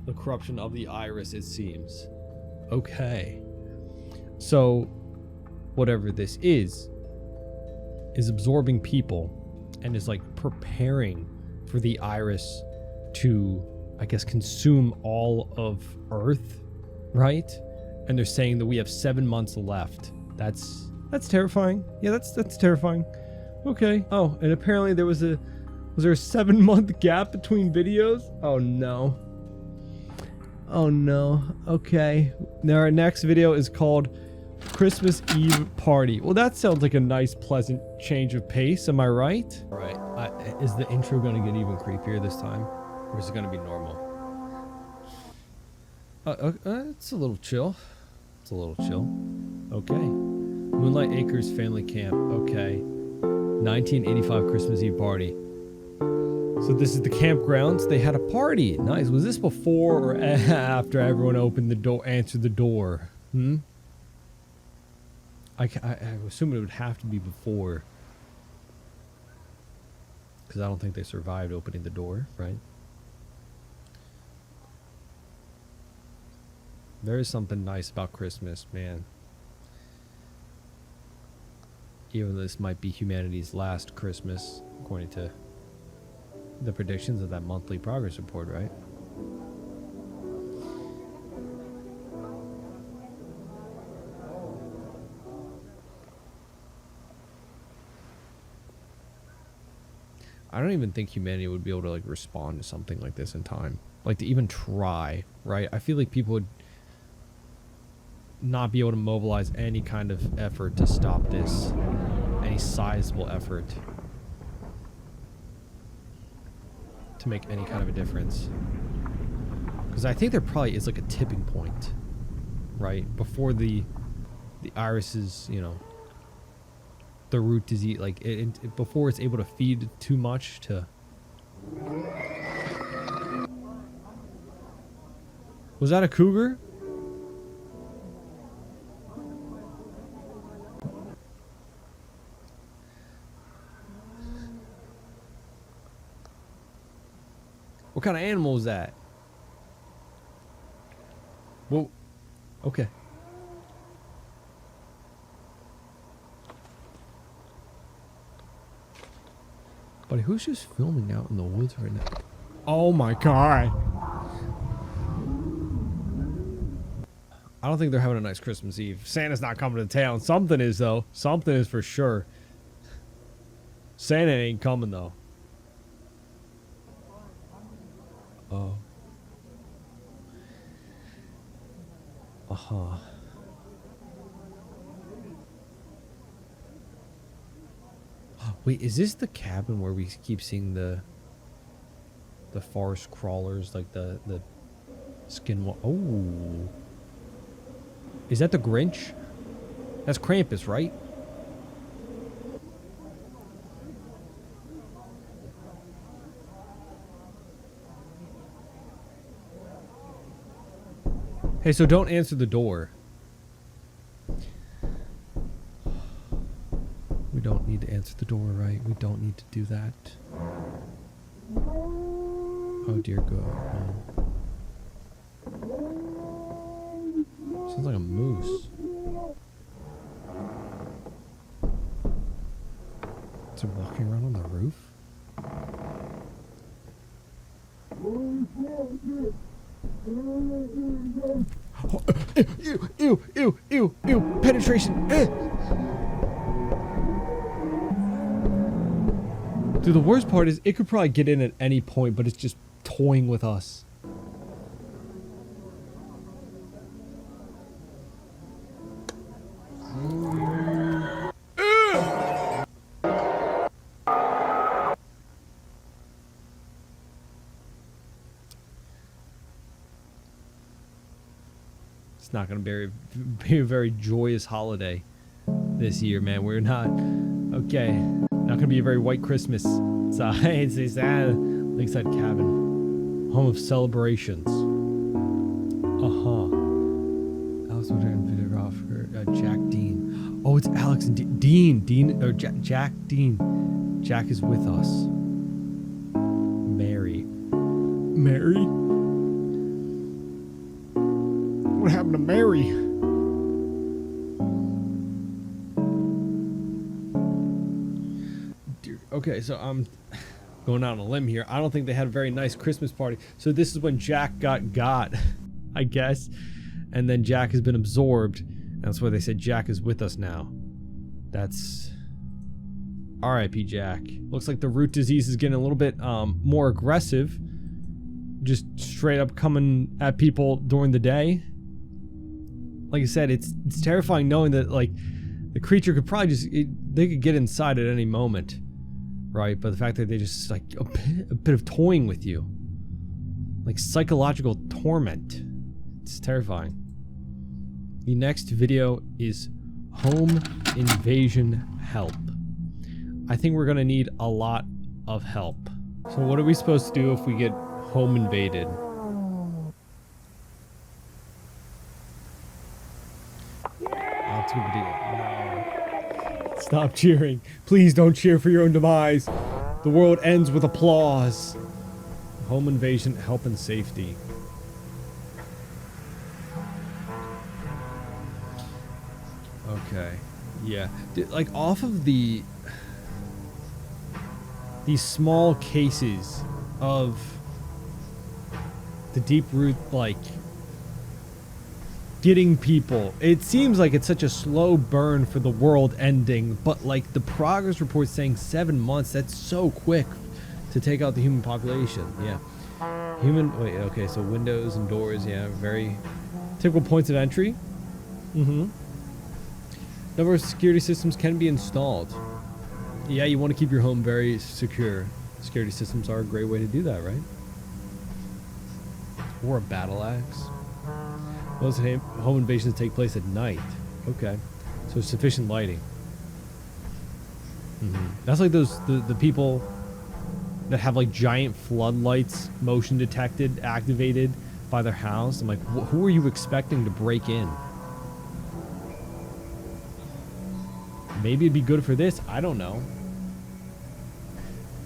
the corruption of the iris, it seems. Okay. So whatever this is absorbing people and is like preparing for the iris to, I guess, consume all of Earth, right? And they're saying that we have 7 months left. That's terrifying. Yeah, that's terrifying. Okay. Oh, and apparently was there a 7-month gap between videos? Oh no. Oh no. Okay. Now our next video is called Christmas Eve Party. Well, that sounds like a nice, pleasant change of pace. Am I right? All right. Is the intro going to get even creepier this time? Or is it going to be normal? It's a little chill. It's a little chill. Okay. Moonlight Acres Family Camp. Okay. 1985 Christmas Eve Party. So this is the campgrounds. They had a party. Nice. Was this before or after everyone opened the door, answered the door? I assume it would have to be before. Because I don't think they survived opening the door, right? There is something nice about Christmas, man. Even though this might be humanity's last Christmas, according to the predictions of that monthly progress report, right? I don't even think humanity would be able to like respond to something like this in time. Like to even try, right? I feel like people would not be able to mobilize any kind of effort to stop this. Any sizable effort to make any kind of a difference. Because I think there probably is like a tipping point, right? Before the irises, you know, the root disease, like before it's able to feed too much to... Was that a cougar? What kind of animal is that? Whoa. Okay. Buddy, who's just filming out in the woods right now? Oh my god. I don't think they're having a nice Christmas Eve. Santa's not coming to town. Something is, though. Something is for sure. Santa ain't coming, though. Oh. Uh-huh. Wait, is this the cabin where we keep seeing the forest crawlers, like the skin? Oh. Is that the Grinch? That's Krampus, right? Hey, so don't answer the door. We don't need to answer the door, right? We don't need to do that. Oh, dear God. Oh. Sounds like a moose. Is it walking around on the roof? Oh, ew, penetration. Dude, the worst part is it could probably get in at any point, but it's just toying with us. It's not going to be a very joyous holiday this year, man. We're not, okay, not going to be a very white Christmas. It's a lakeside cabin, home of celebrations. Alex and videographer, Jack Dean. Oh, it's Alex and Dean, or Jack Dean. Jack is with us. Mary? What happened to Mary? Dude, okay, so I'm going out on a limb here. I don't think they had a very nice Christmas party. So this is when Jack got, I guess. And then Jack has been absorbed. That's why they said Jack is with us now. That's R.I.P. Jack. Looks like the root disease is getting a little bit more aggressive. Just straight up coming at people during the day. Like I said, it's terrifying knowing that like the creature could probably they could get inside at any moment, right? But the fact that they just like a bit of toying with you, like psychological torment, it's terrifying. The next video is home invasion help. I think we're gonna need a lot of help. So what are we supposed to do if we get home invaded? No. Stop cheering. Please don't cheer for your own demise. The world ends with applause. Home invasion, help and safety. Okay. Yeah. Like off of these small cases of the deep root, like getting people, it seems like it's such a slow burn for the world ending, but like the progress report saying 7 months, that's so quick to take out the human population. Yeah. Okay, so windows and doors, yeah, very typical points of entry. Number of security systems can be installed. Yeah, you want to keep your home very secure. Security systems are a great way to do that, right? Or a battle axe. Most home invasions take place at night. Okay, so sufficient lighting. That's like the people that have like giant floodlights, motion detected, activated by their house. I'm like, who are you expecting to break in? Maybe it'd be good for this. I don't know.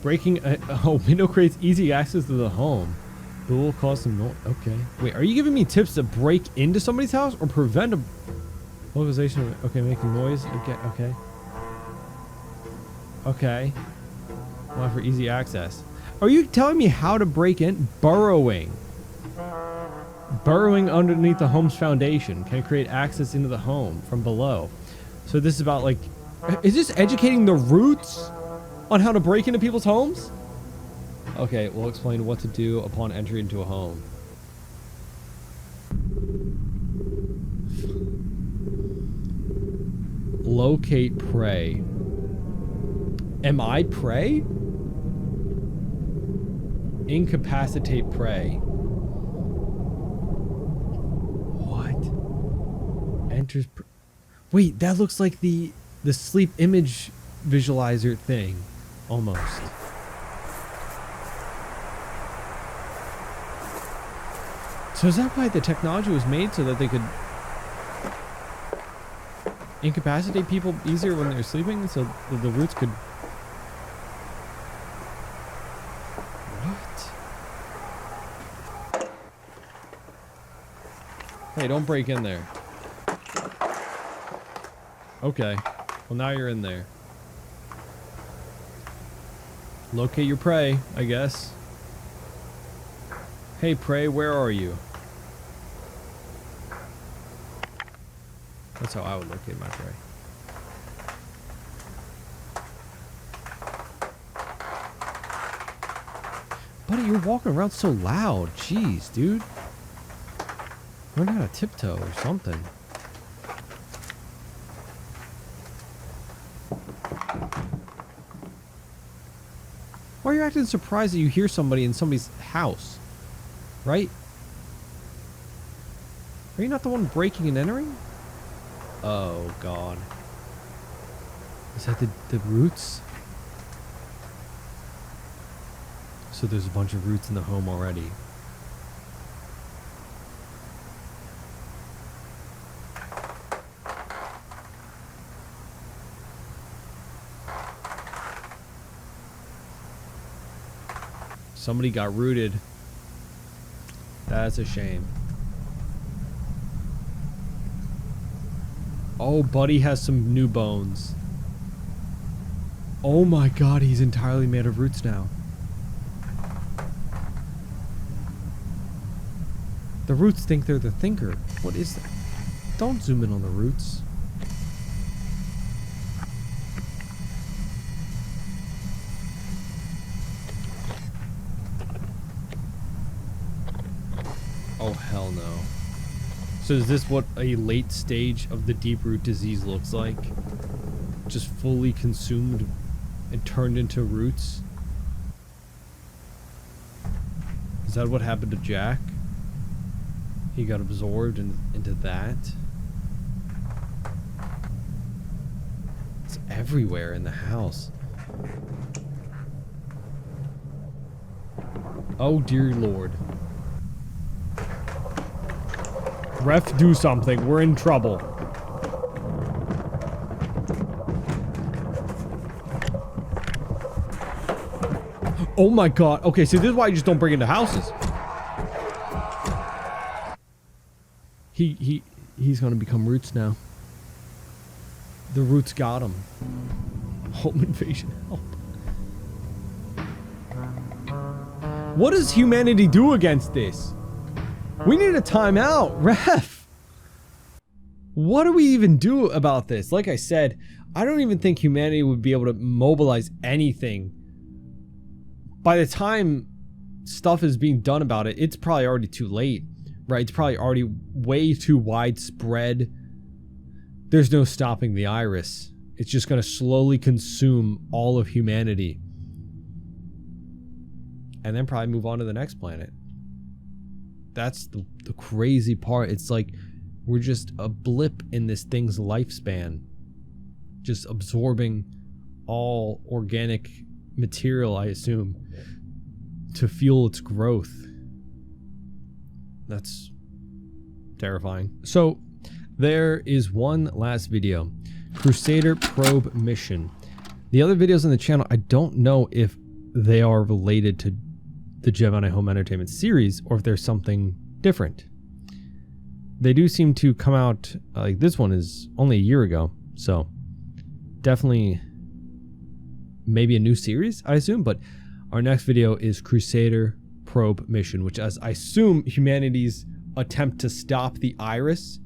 Breaking a window creates easy access to the home. It will cause some noise. Okay. Wait, are you giving me tips to break into somebody's house or prevent a localization? Okay, making noise. Okay. Okay. Allow for easy access. Are you telling me how to break in? Burrowing. Burrowing underneath the home's foundation can create access into the home from below. So this is about like, is this educating the roots on how to break into people's homes? Okay, we'll explain what to do upon entry into a home. Locate prey. Am I prey? Incapacitate prey. What? Enters. Wait, that looks like the sleep image visualizer thing, almost. So is that why the technology was made, so that they could incapacitate people easier when they're sleeping, so the roots could... What? Hey, don't break in there. Okay. Well, now you're in there. Locate your prey, I guess. Hey, prey, where are you? That's how I would locate my prey. Buddy, you're walking around so loud. Jeez, dude. Learn how to tiptoe or something. Why are you acting surprised that you hear somebody in somebody's house? Right? Are you not the one breaking and entering? Oh, God. Is that the roots? So there's a bunch of roots in the home already. Somebody got rooted. That's a shame. Oh, Buddy has some new bones. Oh my God, he's entirely made of roots now. The roots think they're the thinker. What is that? Don't zoom in on the roots. Oh, hell no. So is this what a late stage of the deep root disease looks like? Just fully consumed and turned into roots? Is that what happened to Jack? He got absorbed into that? It's everywhere in the house. Oh dear Lord. Ref, do something. We're in trouble. Oh my God. Okay, so this is why you just don't bring into houses. He's gonna become roots now. The roots got him. Home invasion, help. What does humanity do against this? We need a timeout, ref. What do we even do about this? Like I said, I don't even think humanity would be able to mobilize anything. By the time stuff is being done about it, it's probably already too late, right? It's probably already way too widespread. There's no stopping the iris. It's just going to slowly consume all of humanity. And then probably move on to the next planet. That's the crazy part. It's like we're just a blip in this thing's lifespan. Just absorbing all organic material, I assume, to fuel its growth. That's terrifying. So there is one last video. Crusader probe mission. The other videos on the channel, I don't know if they are related to the Gemini Home Entertainment series or if there's something different. They do seem to come out, like this one is only a year ago, so definitely maybe a new series, I assume. But our next video is Crusader probe mission, which is, I assume, humanity's attempt to stop the iris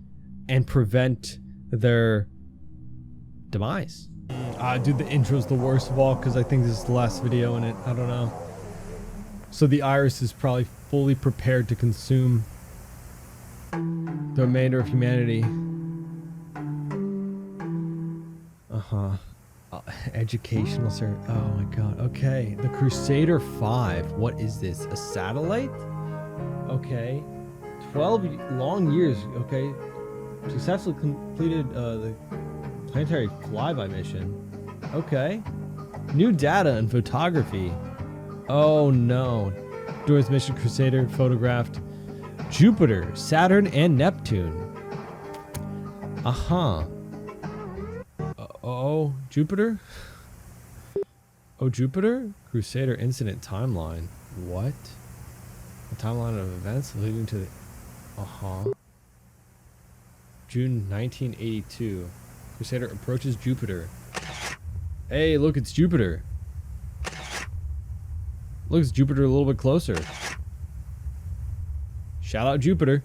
and prevent their demise. Dude, the intro's the worst of all because I think this is the last video in it. I don't know. So the iris is probably fully prepared to consume the remainder of humanity. Educational sir. Oh my God. Okay. The Crusader 5. What is this? A satellite? Okay. 12 long years. Okay. Successfully completed the planetary flyby mission. Okay. New data and photography. Oh no. During this mission, Crusader photographed Jupiter, Saturn, and Neptune. Oh, Jupiter? Oh, Jupiter? Crusader incident timeline. What? A timeline of events leading to the... June 1982. Crusader approaches Jupiter. Hey, look, it's Jupiter. Look, it's Jupiter a little bit closer. Shout out Jupiter.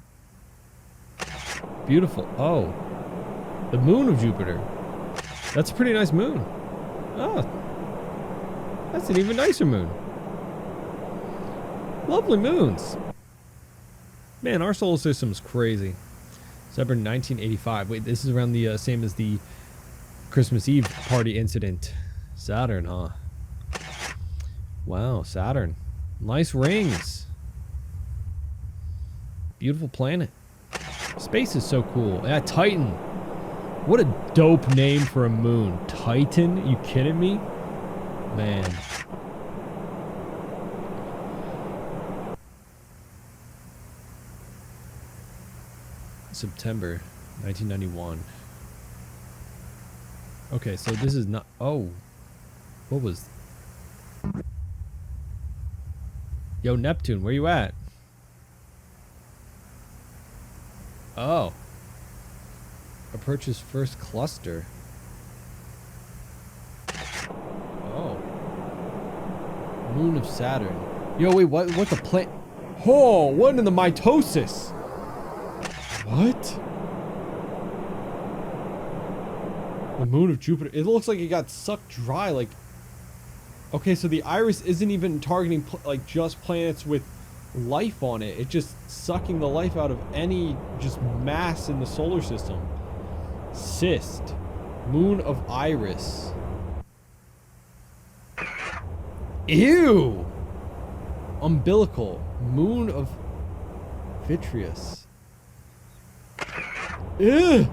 Beautiful. Oh. The moon of Jupiter. That's a pretty nice moon. Oh. That's an even nicer moon. Lovely moons. Man, our solar system is crazy. December 1985. Wait, this is around the same as the Christmas Eve party incident. Saturn, huh? Wow, Saturn. Nice rings. Beautiful planet. Space is so cool. Yeah, Titan. What a dope name for a moon. Titan? You kidding me? Man. September 1991. Okay, so this is not... Oh. What was... Yo, Neptune, where you at? Oh. Approaches first cluster. Oh. Moon of Saturn. Yo, wait, what the planet? Oh, what in the mitosis? What? The moon of Jupiter. It looks like it got sucked dry. Like, okay, so the iris isn't even targeting like just planets with life on it. It's just sucking the life out of any just mass in the solar system. Cyst. Moon of Iris. Ew. Umbilical. Moon of Vitreous. Ew.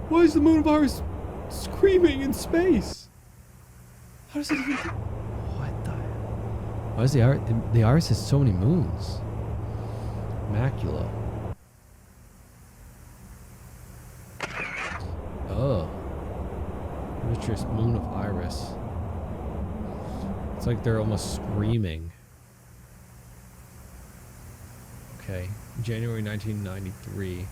Why is the moon of Iris screaming in space? How does it even... What the... Why is the iris has so many moons? Macula. Oh. Vitreous moon of Iris. It's like they're almost screaming. Okay. January 1993.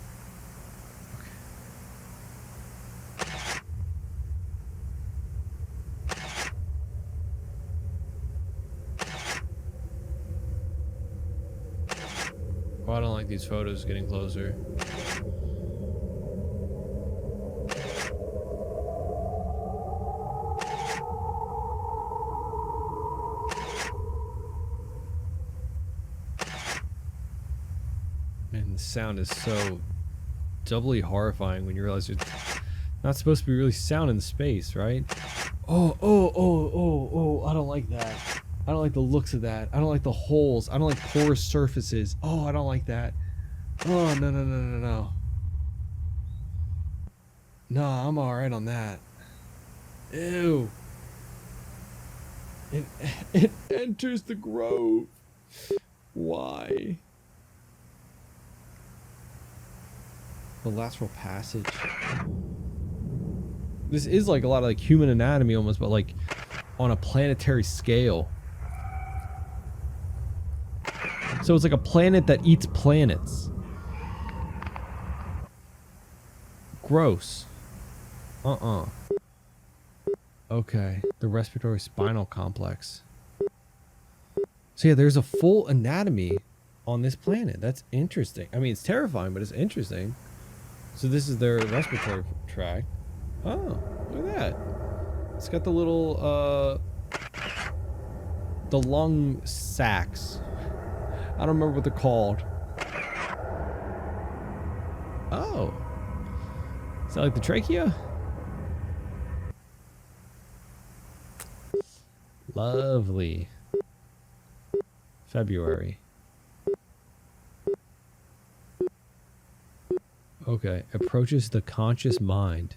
Oh, I don't like these photos getting closer. Man, the sound is so doubly horrifying when you realize it's not supposed to be really sound in space, right? Oh, I don't like that. I don't like the looks of that. I don't like the holes. I don't like porous surfaces. Oh, I don't like that. Oh, no. No, I'm alright on that. Ew. It enters the grove. Why? The lateral passage. This is like a lot of like human anatomy almost, but like on a planetary scale. So it's like a planet that eats planets. Gross. Okay. The respiratory spinal complex. So yeah, there's a full anatomy on this planet. That's interesting. I mean, it's terrifying, but it's interesting. So this is their respiratory tract. Oh, look at that. It's got the little, the lung sacs. I don't remember what they're called. Oh. Is that like the trachea? Lovely. February. Okay. Approaches the conscious mind.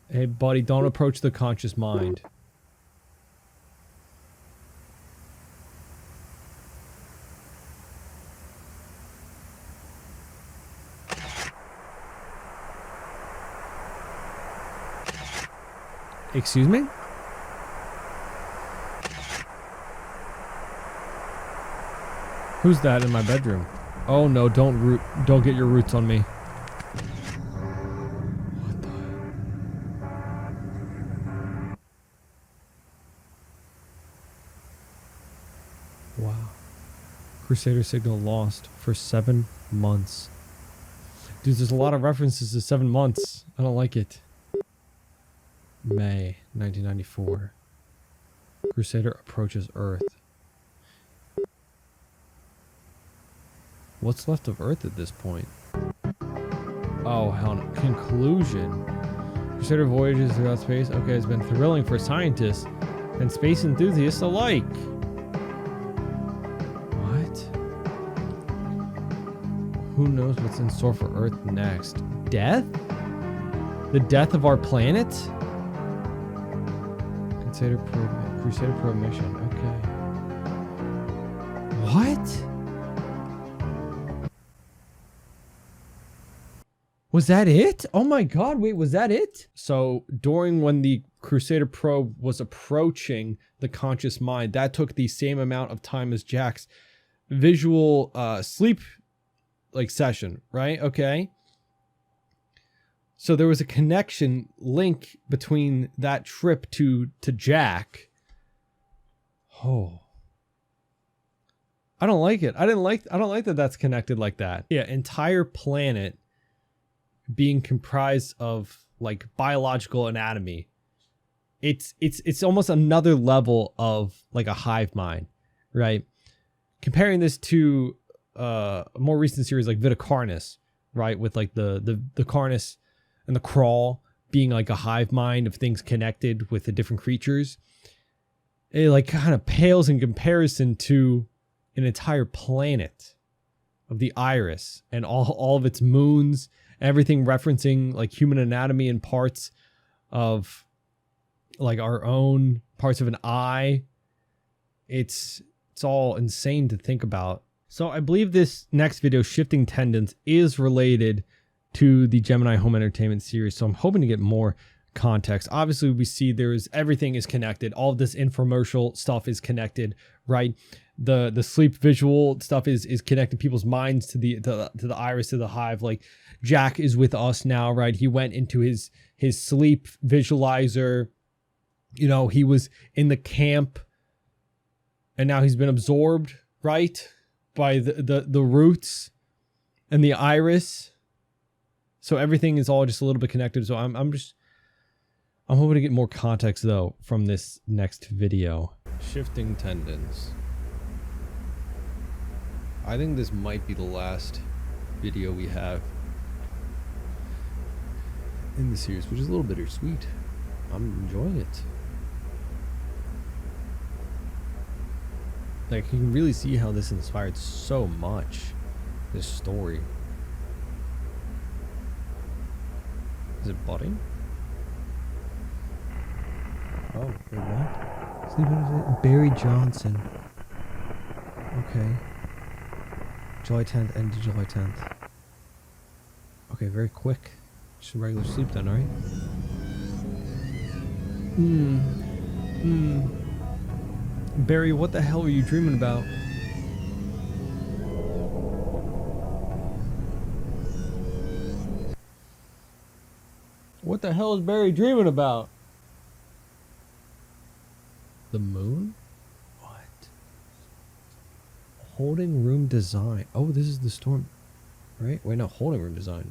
Hey, buddy, don't approach the conscious mind. Excuse me? Who's that in my bedroom? Oh no, don't get your roots on me. What the? Wow. Crusader signal lost for 7 months. Dude, there's a lot of references to 7 months. I don't like it. May 1994. Crusader approaches Earth. What's left of Earth at this point? Oh, hell no. Conclusion. Crusader voyages throughout space. Okay, it's been thrilling for scientists and space enthusiasts alike. What? Who knows what's in store for Earth next? Death? The death of our planet? Crusader Pro mission. Okay. What? Was that it? Oh my god, wait, was that it? So during when the Crusader probe was approaching the conscious mind, that took the same amount of time as Jack's visual sleep like session, right? Okay. So there was a connection link between that trip to Jack. Oh. I don't like it. I don't like that that's connected like that. Yeah, entire planet being comprised of like biological anatomy. It's almost another level of like a hive mind, right? Comparing this to a more recent series like Viticarnus, right? With like the Carnus and the Crawl being like a hive mind of things connected with the different creatures. It like kind of pales in comparison to an entire planet of the Iris and all of its moons, everything referencing like human anatomy and parts of like our own parts of an eye. It's all insane to think about. So I believe this next video, Shifting Tendons, is related to the Gemini Home Entertainment series. So I'm hoping to get more context. Obviously we see everything is connected. All of this infomercial stuff is connected, right? The sleep visual stuff is connecting people's minds to the Iris, to the hive. Like Jack is with us now, right? He went into his sleep visualizer. You know, he was in the camp and now he's been absorbed, right? By the roots and the Iris. So everything is all just a little bit connected. So I'm hoping to get more context though from this next video. Shifting Tendons. I think this might be the last video we have in the series, which is a little bittersweet. I'm enjoying it. Like, you can really see how this inspired so much, this story. Is it budding? Oh, wait, what? Sleep Barry Johnson. Okay. July 10th and July 10th. Okay, very quick. Just regular sleep then, right? Barry, what the hell are you dreaming about? What the hell is Barry dreaming about? The moon? What? Holding room design. Oh, this is the storm. Right? Wait, no, holding room design.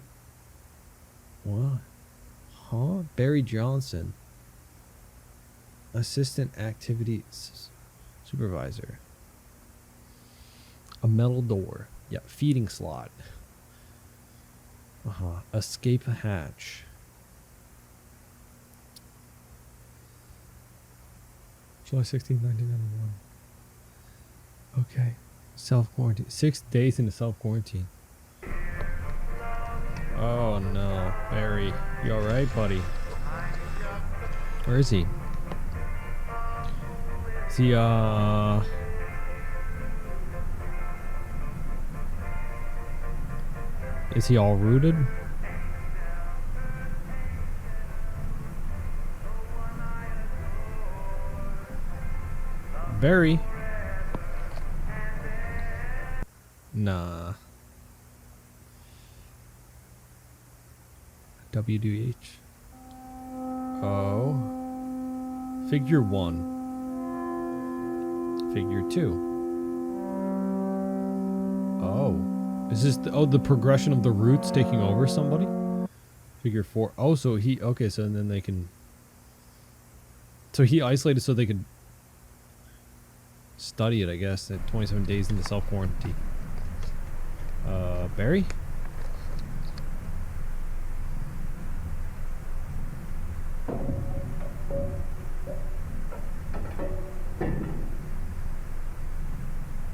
What? Huh? Barry Johnson. Assistant activities supervisor. A metal door. Yeah, feeding slot. Escape hatch. July 16th, 1991. Okay. Self-quarantine. 6 days into self-quarantine. Oh no. Barry. You alright, buddy? Where is he? Is he, is he all rooted? Barry. Nah. WDH. Oh. Figure 1. Figure 2. Oh. Is this the progression of the roots taking over somebody? Figure 4. Oh, so he... Okay, so then they can... So he isolated so they could study it, I guess, at 27 days into self-quarantine. Barry?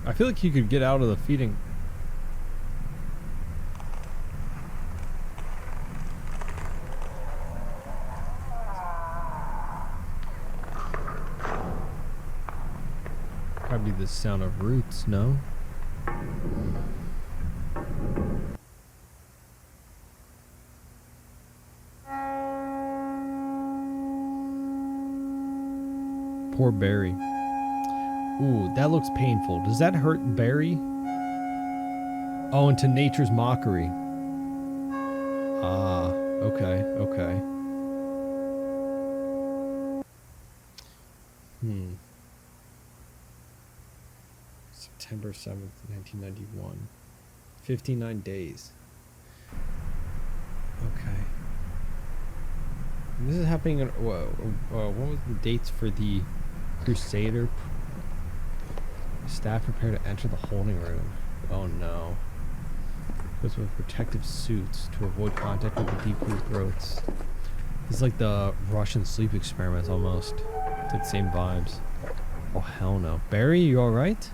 I feel like he could get out of the feeding. the sound of roots, no? Poor Barry. Ooh, that looks painful. Does that hurt Barry? Oh, into nature's mockery. Ah, okay, okay. September 7th, 1991. 59 days. Okay. And this is happening in, what was the dates for the Crusader? Staff prepare to enter the holding room. Oh no. Goes with protective suits to avoid contact with the deep root growths. It's like the Russian sleep experiments almost. It's like the same vibes. Oh hell no. Barry, you alright?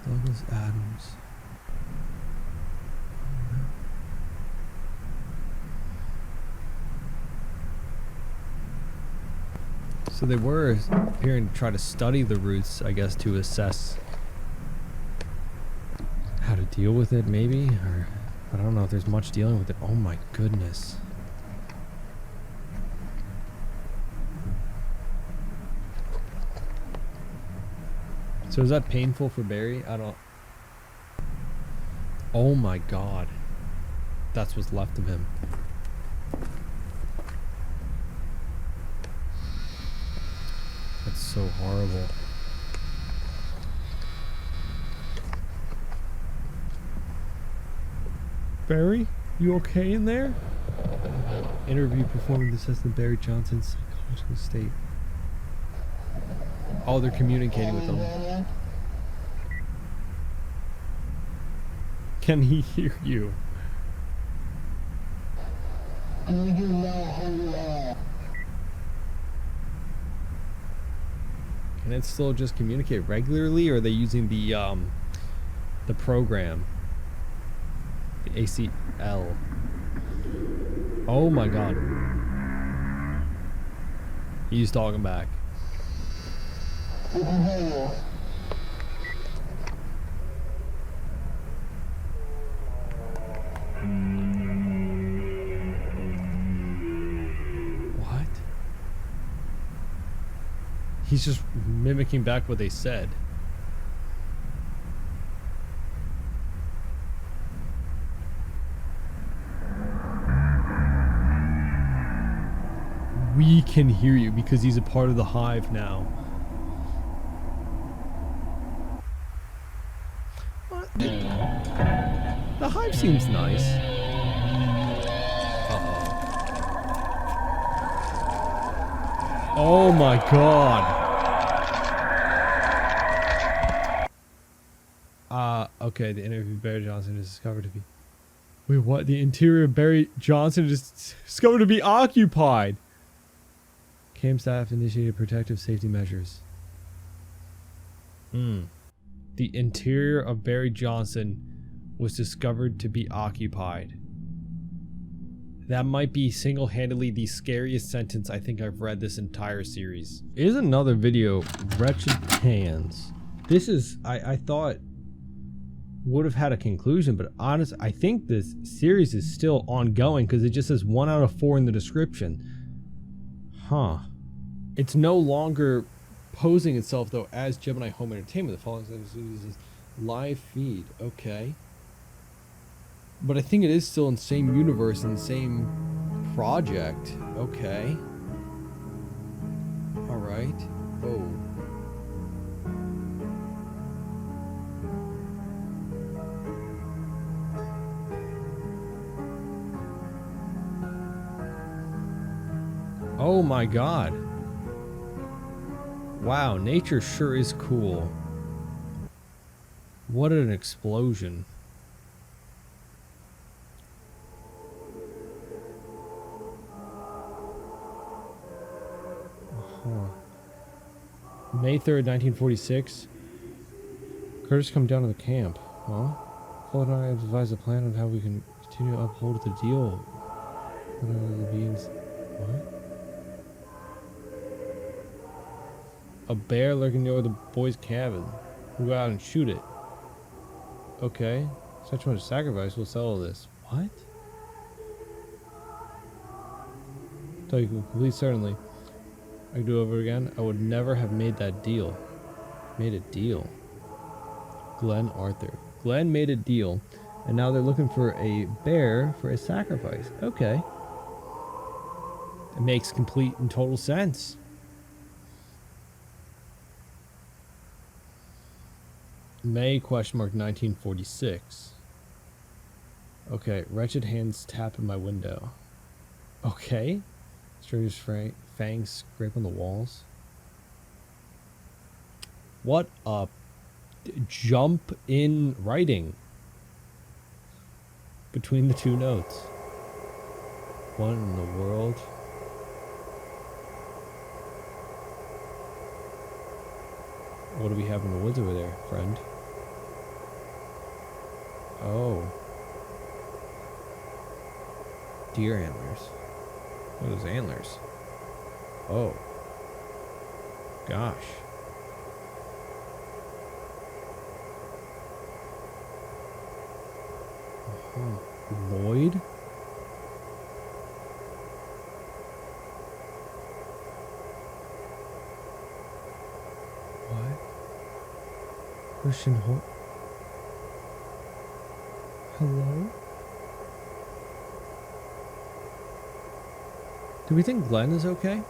Douglas Adams. So they were appearing to try to study the roots, I guess, to assess how to deal with it, maybe? Or I don't know if there's much dealing with it. Oh my goodness. So is that painful for Barry? I don't... Oh my god. That's what's left of him. That's so horrible. Barry, you okay in there? Interview performing to assess Barry Johnson's psychological state. Oh, they're communicating with him. Can he hear you? Can it still just communicate regularly, or are they using the program? The ACL. Oh my god. He's talking back. What? He's just mimicking back what they said. We can hear you because he's a part of the hive now. What? The hive seems nice. Uh-oh. Oh my god. Okay, the interview of Barry Johnson is discovered to be... Wait, what? The interior of Barry Johnson is discovered to be occupied. Camp staff initiated protective safety measures. The interior of Barry Johnson was discovered to be occupied. That might be single-handedly the scariest sentence I think I've read this entire series. Here's another video, Wretched Hands. This is, I thought would have had a conclusion, but honestly, I think this series is still ongoing because it just says 1 out of 4 in the description. Huh. It's no longer posing itself, though, as Gemini Home Entertainment. The following is live feed. Okay. But I think it is still in the same universe and the same project. Okay. Alright. Oh. Oh my god. Wow, nature sure is cool. What an explosion. May 3rd, 1946. Curtis come down to the camp. Huh? Paul and I have devised a plan on how we can continue to uphold the deal. The beings. What? A bear lurking near the boy's cabin. We'll go out and shoot it. Okay. Such much sacrifice will settle this. What? Tell you with complete certainty. I could do it over again. I would never have made that deal. Made a deal. Glenn Arthur. Glenn made a deal, and now they're looking for a bear for a sacrifice. Okay. It makes complete and total sense. May ?1946. Okay, Wretched Hands tap in my window. Okay. Stranger's fangs scrape on the walls. What a jump in writing between the two notes. What in the world? What do we have in the woods over there, friend? Oh. Deer antlers. What are those antlers? Oh. Gosh. Lloyd? What? Christian Holt? Hello? Do we think Glenn is okay?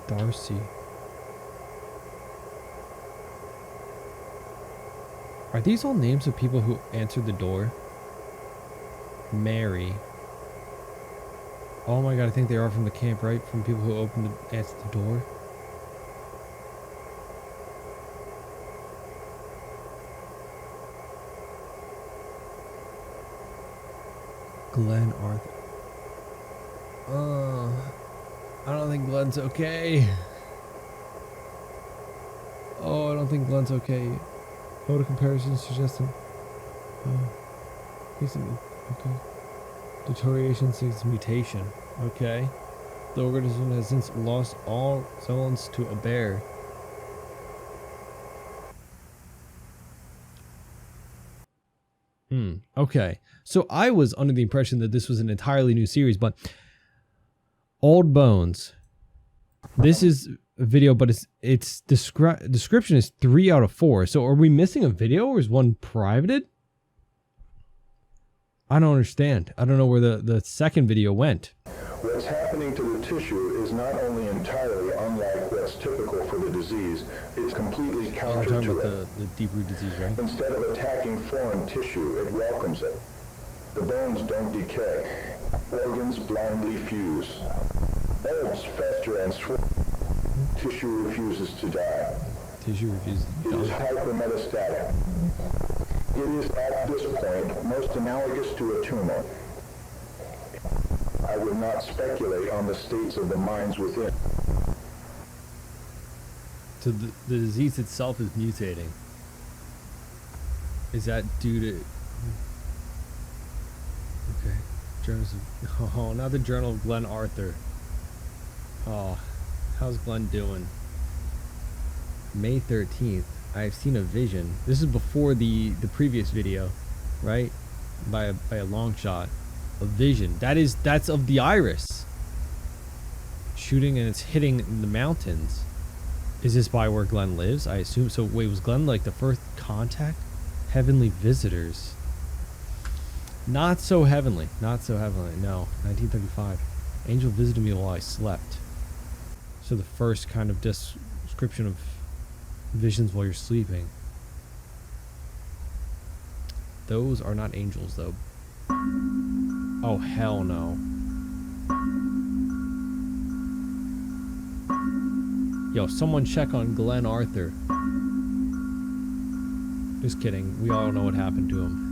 Darcy. Are these all names of people who answered the door? Mary. Oh my god, I think they are from the camp, right? From people who answered the door. Glenn Arthur. I don't think Glenn's okay. Oh, I don't think Glenn's okay. Photo comparison suggesting. Okay. Deterioration since mutation. Okay. The organism has since lost all semblance to a bear. Okay. So I was under the impression that this was an entirely new series, but Old Bones. This is a video, but its description is 3 out of 4. So are we missing a video, or is one privated? I don't understand. I don't know where the second video went. What's happening to the tissue is not only entirely unlike what's typical for the disease, it's completely counter We're talking to about it. the deep-root disease, right? Instead of attacking foreign tissue, it welcomes it. The bones don't decay. Organs blindly fuse. Bulbs fester and swell. Tissue refuses to die. Tissue refuses to It is die. hypermetastatic. It is at this point most analogous to a tumor. I would not speculate on the states of the minds within. So the disease itself is mutating. Is that due to... Okay. Journals of... Oh, not the Journal of Glenn Arthur. Oh, how's Glenn doing? May 13th. I have seen a vision. This is before the previous video, right? By a long shot. A vision. That's of the iris. Shooting, and it's hitting in the mountains. Is this by where Glenn lives? I assume so. Wait, was Glenn like the first contact? Heavenly visitors. Not so heavenly. Not so heavenly. No. 1935. Angel visited me while I slept. So the first kind of description of visions while you're sleeping. Those are not angels, though. Oh, hell no. Yo, someone check on Glenn Arthur. Just kidding. We all know what happened to him.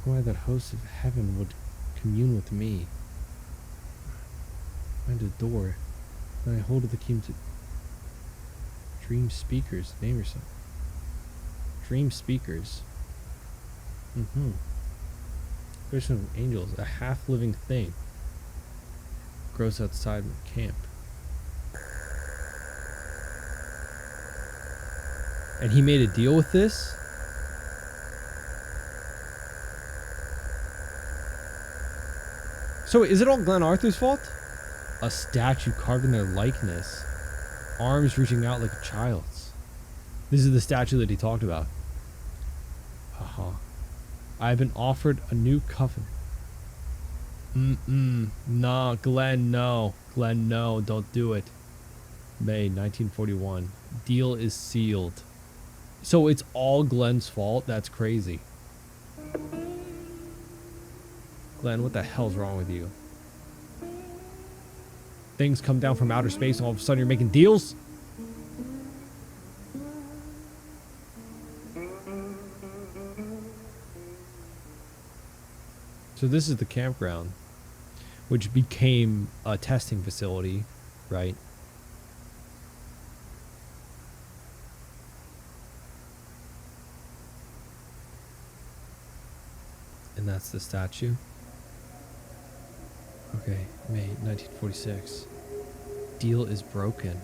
Why that host of heaven would commune with me. Find a door. Then I hold of the key to... Dream speakers. Name yourself. Dream speakers. Vision of angels, a half-living thing. Grows outside camp. And he made a deal with this? So is it all Glenn Arthur's fault? A statue carved in their likeness. Arms reaching out like a child's. This is the statue that he talked about. I have been offered a new covenant. Nah, Glenn, no. Glenn, no, don't do it. May 1941. Deal is sealed. So it's all Glenn's fault? That's crazy. Glenn, what the hell's wrong with you? Things come down from outer space and all of a sudden you're making deals? So this is the campground, which became a testing facility, right? And that's the statue. Okay, May 1946. Deal is broken.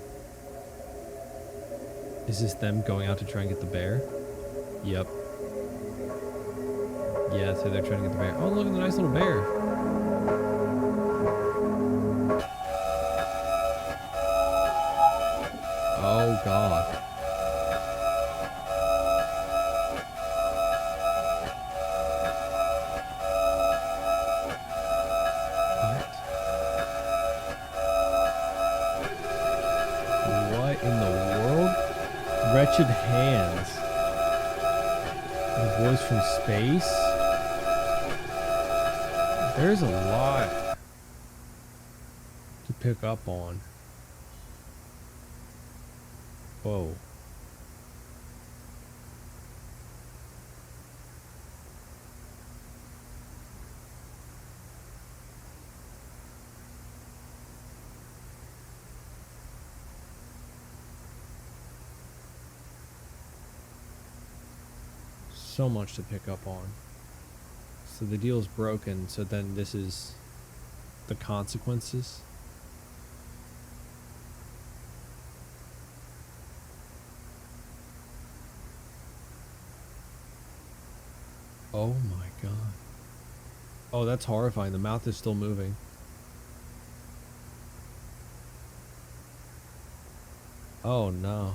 Is this them going out to try and get the bear? Yep. Yeah, so they're trying to get the bear. Oh, look at the nice little bear. Oh, God. What in the world? Wretched Hands. The voice from space? There's a lot to pick up on. Whoa. So much to pick up on. So the deal's broken, so then this is the consequences. Oh my God. Oh, that's horrifying. The mouth is still moving. Oh no.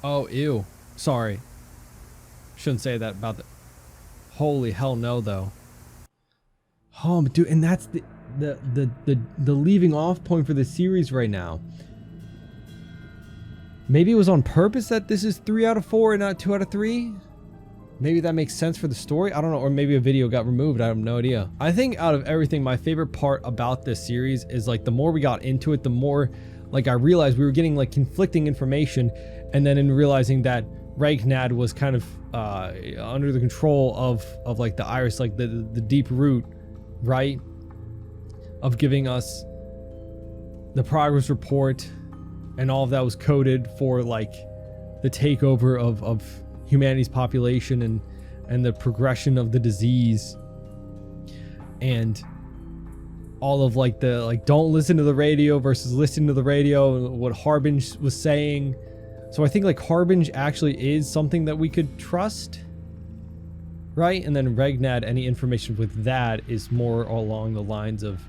Oh, ew. Sorry. Shouldn't say that about the... Holy hell no, though. Oh, dude, and that's the leaving off point for the series right now. Maybe it was on purpose that this is 3 out of 4 and not 2 out of 3? Maybe that makes sense for the story? I don't know, or maybe a video got removed, I have no idea. I think out of everything, my favorite part about this series is like the more we got into it, the more like I realized we were getting like conflicting information, and then in realizing that Reignad was kind of under the control of like the iris, like the deep root, right? Of giving us the progress report, and all of that was coded for like the takeover of humanity's population and the progression of the disease, and all of like the like don't listen to the radio versus listening to the radio, and what Harbinge was saying. So I think like Harbinge actually is something that we could trust, right? And then Reignad, any information with that is more along the lines of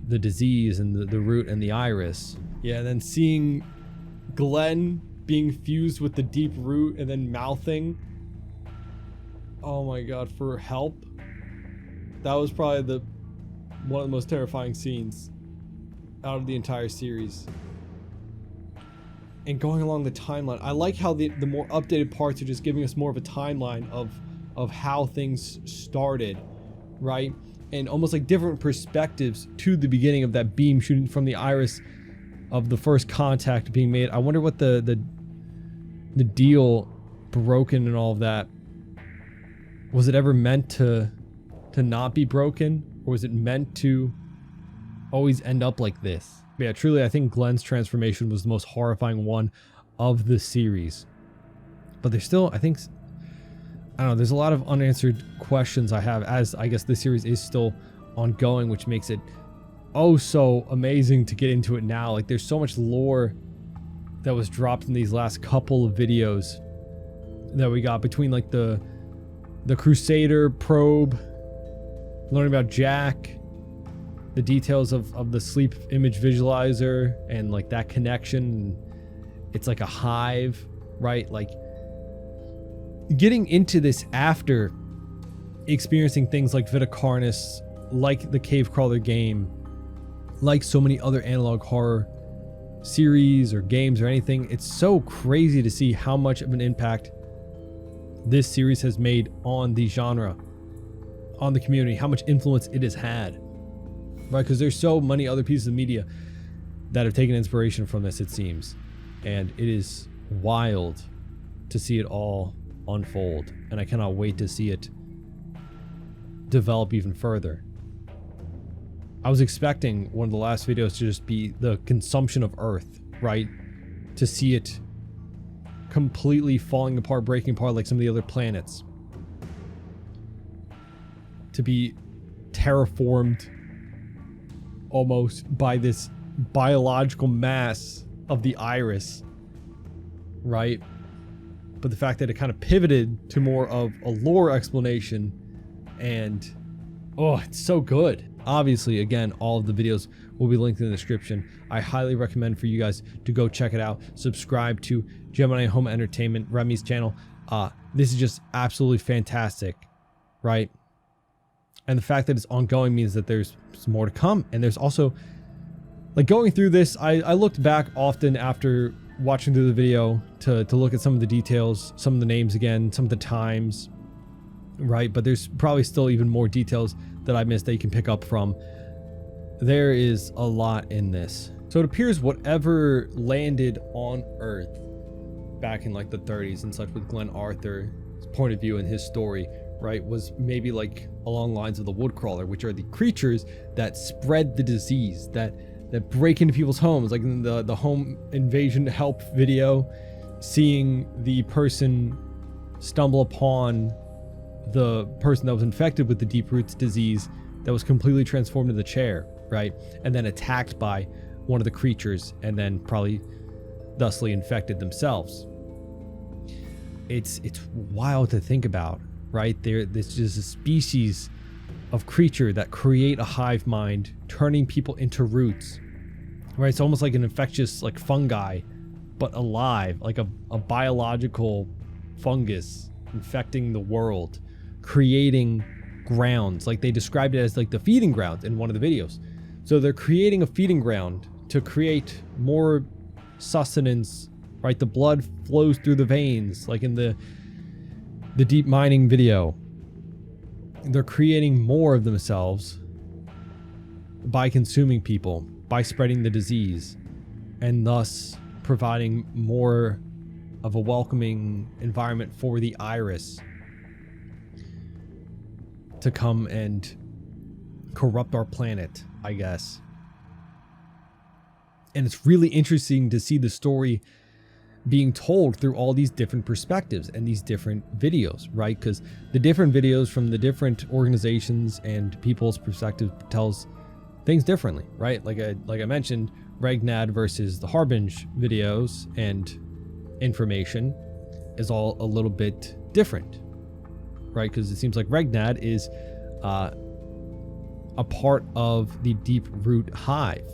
the disease and the root and the iris. Yeah, and then seeing Glenn being fused with the deep root and then mouthing, oh my God, for help. That was probably one of the most terrifying scenes out of the entire series. And going along the timeline, I like how the more updated parts are just giving us more of a timeline of how things started, right? And almost like different perspectives to the beginning of that beam shooting from the iris of the first contact being made. I wonder what the deal broken and all of that. Was it ever meant to not be broken? Or was it meant to always end up like this. But yeah, truly, I think Glenn's transformation was the most horrifying one of the series. But there's still, I think, I don't know, there's a lot of unanswered questions I have, as I guess this series is still ongoing, which makes it oh so amazing to get into it now. Like, there's so much lore that was dropped in these last couple of videos that we got, between like the Crusader probe, learning about Jack, the details of the sleep image visualizer, and like that connection. It's like a hive, right? Like, getting into this after experiencing things like Viticarnus, like the Cave Crawler game, like so many other analog horror series or games or anything, it's so crazy to see how much of an impact this series has made on the genre, on the community, how much influence it has had, right? Because there's so many other pieces of media that have taken inspiration from this, it seems, and it is wild to see it all unfold, and I cannot wait to see it develop even further. I was expecting one of the last videos to just be the consumption of Earth, right? To see it completely falling apart, breaking apart like some of the other planets. To be terraformed almost by this biological mass of the iris, right? But the fact that it kind of pivoted to more of a lore explanation, and oh, it's so good. Obviously, again, all of the videos will be linked in the description. I highly recommend for you guys to go check it out. Subscribe to Gemini Home Entertainment, Remy's channel. This is just absolutely fantastic, right? And the fact that it's ongoing means that there's more to come. And there's also, like, going through this, I looked back often after watching through the video to look at some of the details, some of the names again, some of the times, right? But there's probably still even more details that I missed that you can pick up from. There is a lot in this. So it appears whatever landed on Earth back in like the 30s and such, with Glenn Arthur's point of view and his story, right, was maybe like along lines of the woodcrawler, which are the creatures that spread the disease, that break into people's homes, like in the home invasion help video, seeing the person stumble upon the person that was infected with the deep roots disease that was completely transformed into the chair, right? And then attacked by one of the creatures, and then probably thusly infected themselves. It's wild to think about, right? There's just a species of creature that create a hive mind, turning people into roots, right? It's almost like an infectious, like, fungi, but alive, like a biological fungus infecting the world, creating grounds. Like, they described it as like the feeding ground in one of the videos. So they're creating a feeding ground to create more sustenance, right? The blood flows through the veins, like in the deep mining video. They're creating more of themselves by consuming people, by spreading the disease, and thus providing more of a welcoming environment for the iris to come and corrupt our planet, I guess. And it's really interesting to see the story being told through all these different perspectives and these different videos, right? Because the different videos from the different organizations and people's perspective tells things differently, right? Like I mentioned, Regnad versus the Harbinge videos and information is all a little bit different, right? Because it seems like Regnad is a part of the deep root hive,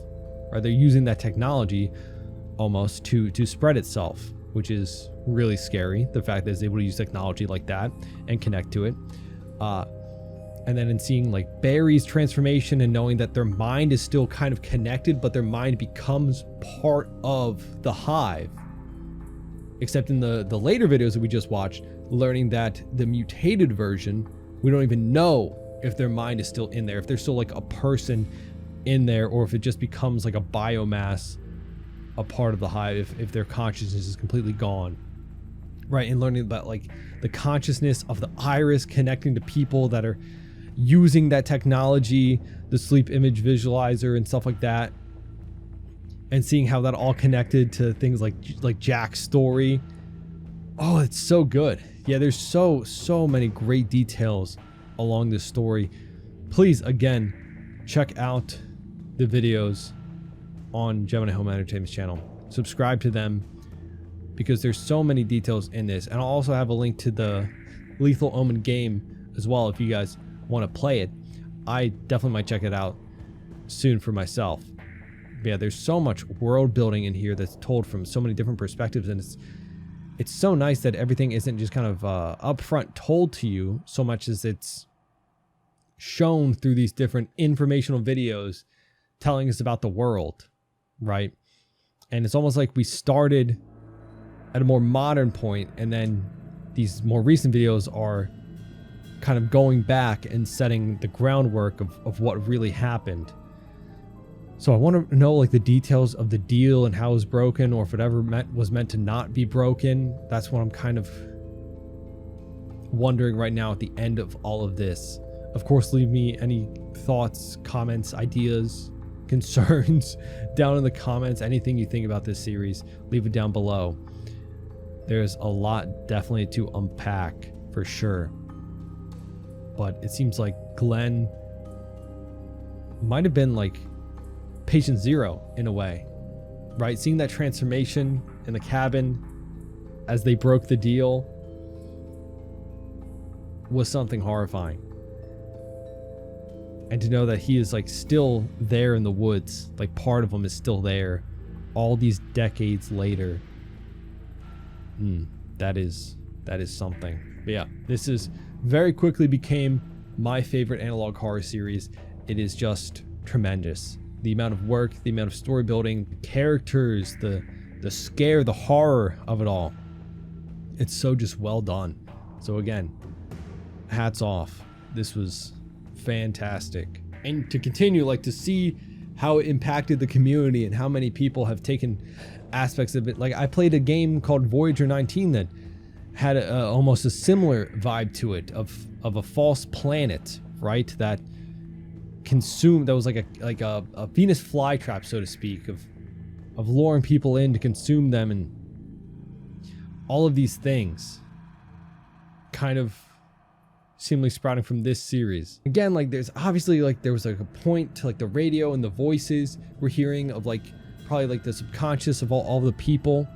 right? They're using that technology almost to spread itself, which is really scary. The fact that it's able to use technology like that and connect to it. And then in seeing like Barry's transformation and knowing that their mind is still kind of connected, but their mind becomes part of the hive. Except in the later videos that we just watched, learning that the mutated version, we don't even know if their mind is still in there, if there's still like a person in there, or if it just becomes like a biomass, a part of the hive, if their consciousness is completely gone, right? And learning about like the consciousness of the iris connecting to people that are using that technology, the sleep image visualizer and stuff like that, and seeing how that all connected to things like Jack's story. Oh, it's so good. Yeah, there's so many great details along this story. Please, again, check out the videos on Gemini Home Entertainment's channel. Subscribe to them because there's so many details in this. And I'll also have a link to the Lethal Omen game as well if you guys want to play it. I definitely might check it out soon for myself. But yeah, there's so much world building in here that's told from so many different perspectives, and it's so nice that everything isn't just kind of upfront told to you so much as it's shown through these different informational videos telling us about the world, right? And it's almost like we started at a more modern point, and then these more recent videos are kind of going back and setting the groundwork of what really happened. So I want to know like the details of the deal and how it was broken, or if it ever was meant to not be broken. That's what I'm kind of wondering right now at the end of all of this. Of course, leave me any thoughts, comments, ideas, concerns down in the comments. Anything you think about this series, leave it down below. There's a lot definitely to unpack for sure. But it seems like Glenn might have been like patient zero in a way, right? Seeing that transformation in the cabin as they broke the deal was something horrifying. And to know that he is like still there in the woods, like part of him is still there all these decades later. That is something. But yeah, this is very quickly became my favorite analog horror series. It is just tremendous. The amount of work, the amount of story building, the characters, the scare, the horror of it all. It's so just well done. So again, hats off. This was fantastic. And to continue, like to see how it impacted the community and how many people have taken aspects of it. Like I played a game called Voyager 19 that had almost a similar vibe to it of a false planet, right? That consumed, that was like a Venus flytrap, so to speak, of luring people in to consume them, and all of these things kind of seemingly sprouting from this series. Again, like there's obviously like there was like a point to like the radio and the voices we're hearing of like probably like the subconscious of all the people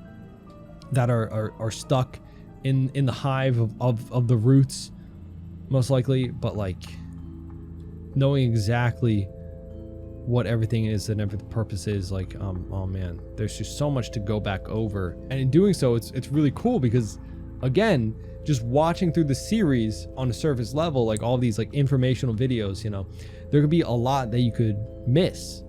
that are stuck in the hive of the roots, most likely. But like knowing exactly what everything is and every purpose is, like oh man, there's just so much to go back over. And in doing so, it's really cool because again, just watching through the series on a surface level, like all these like informational videos, you know, there could be a lot that you could miss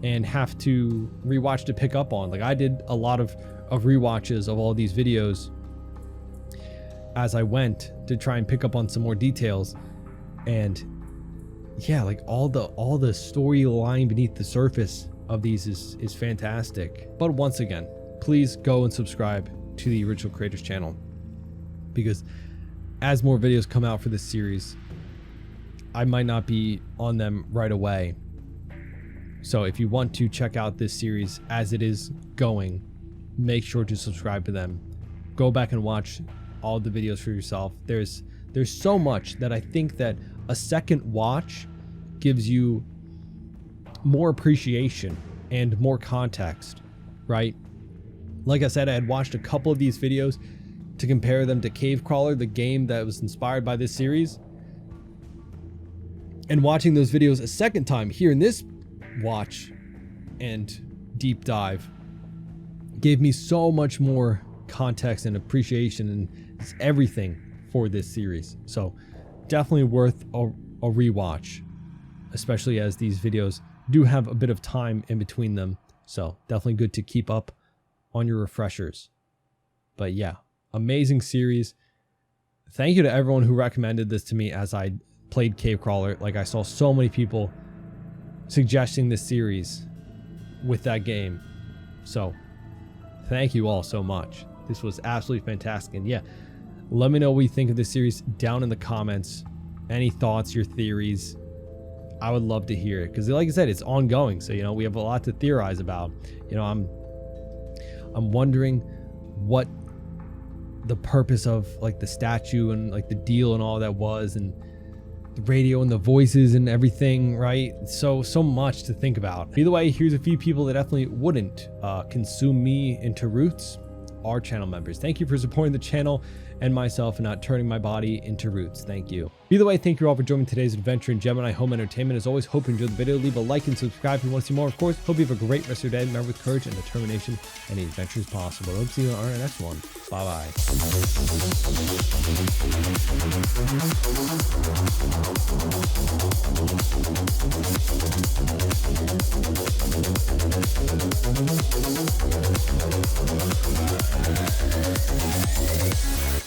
and have to rewatch to pick up on. Like I did a lot of rewatches of all these videos as I went to try and pick up on some more details. And yeah, like all the storyline beneath the surface of these is fantastic. But once again, please go and subscribe to the Original Creators channel, because as more videos come out for this series, I might not be on them right away. So if you want to check out this series as it is going, make sure to subscribe to them. Go back and watch all the videos for yourself. There's so much that I think that a second watch gives you more appreciation and more context, right? Like I said, I had watched a couple of these videos to compare them to Cave Crawler, the game that was inspired by this series. And watching those videos a second time here in this watch and deep dive gave me so much more context and appreciation and everything for this series. So definitely worth a rewatch, especially as these videos do have a bit of time in between them. So definitely good to keep up on your refreshers. But yeah, amazing series. Thank you to everyone who recommended this to me as I played Cave Crawler. Like I saw so many people suggesting this series with that game. So thank you all so much. This was absolutely fantastic. And yeah, let me know what you think of this series down in the comments. Any thoughts, your theories? I would love to hear it, because like I said, it's ongoing. So, you know, we have a lot to theorize about. You know, I'm wondering what the purpose of like the statue and like the deal and all that was, and the radio and the voices and everything, right? So much to think about. Either way, here's a few people that definitely wouldn't consume me into roots. Our channel members. Thank you for supporting the channel and myself and not turning my body into roots. Thank you. Either way, thank you all for joining today's adventure in Gemini Home Entertainment. As always, hope you enjoyed the video. Leave a like and subscribe if you want to see more. Of course, hope you have a great rest of your day. Remember, with courage and determination, any adventure is possible. Hope to see you on our next one. Bye bye.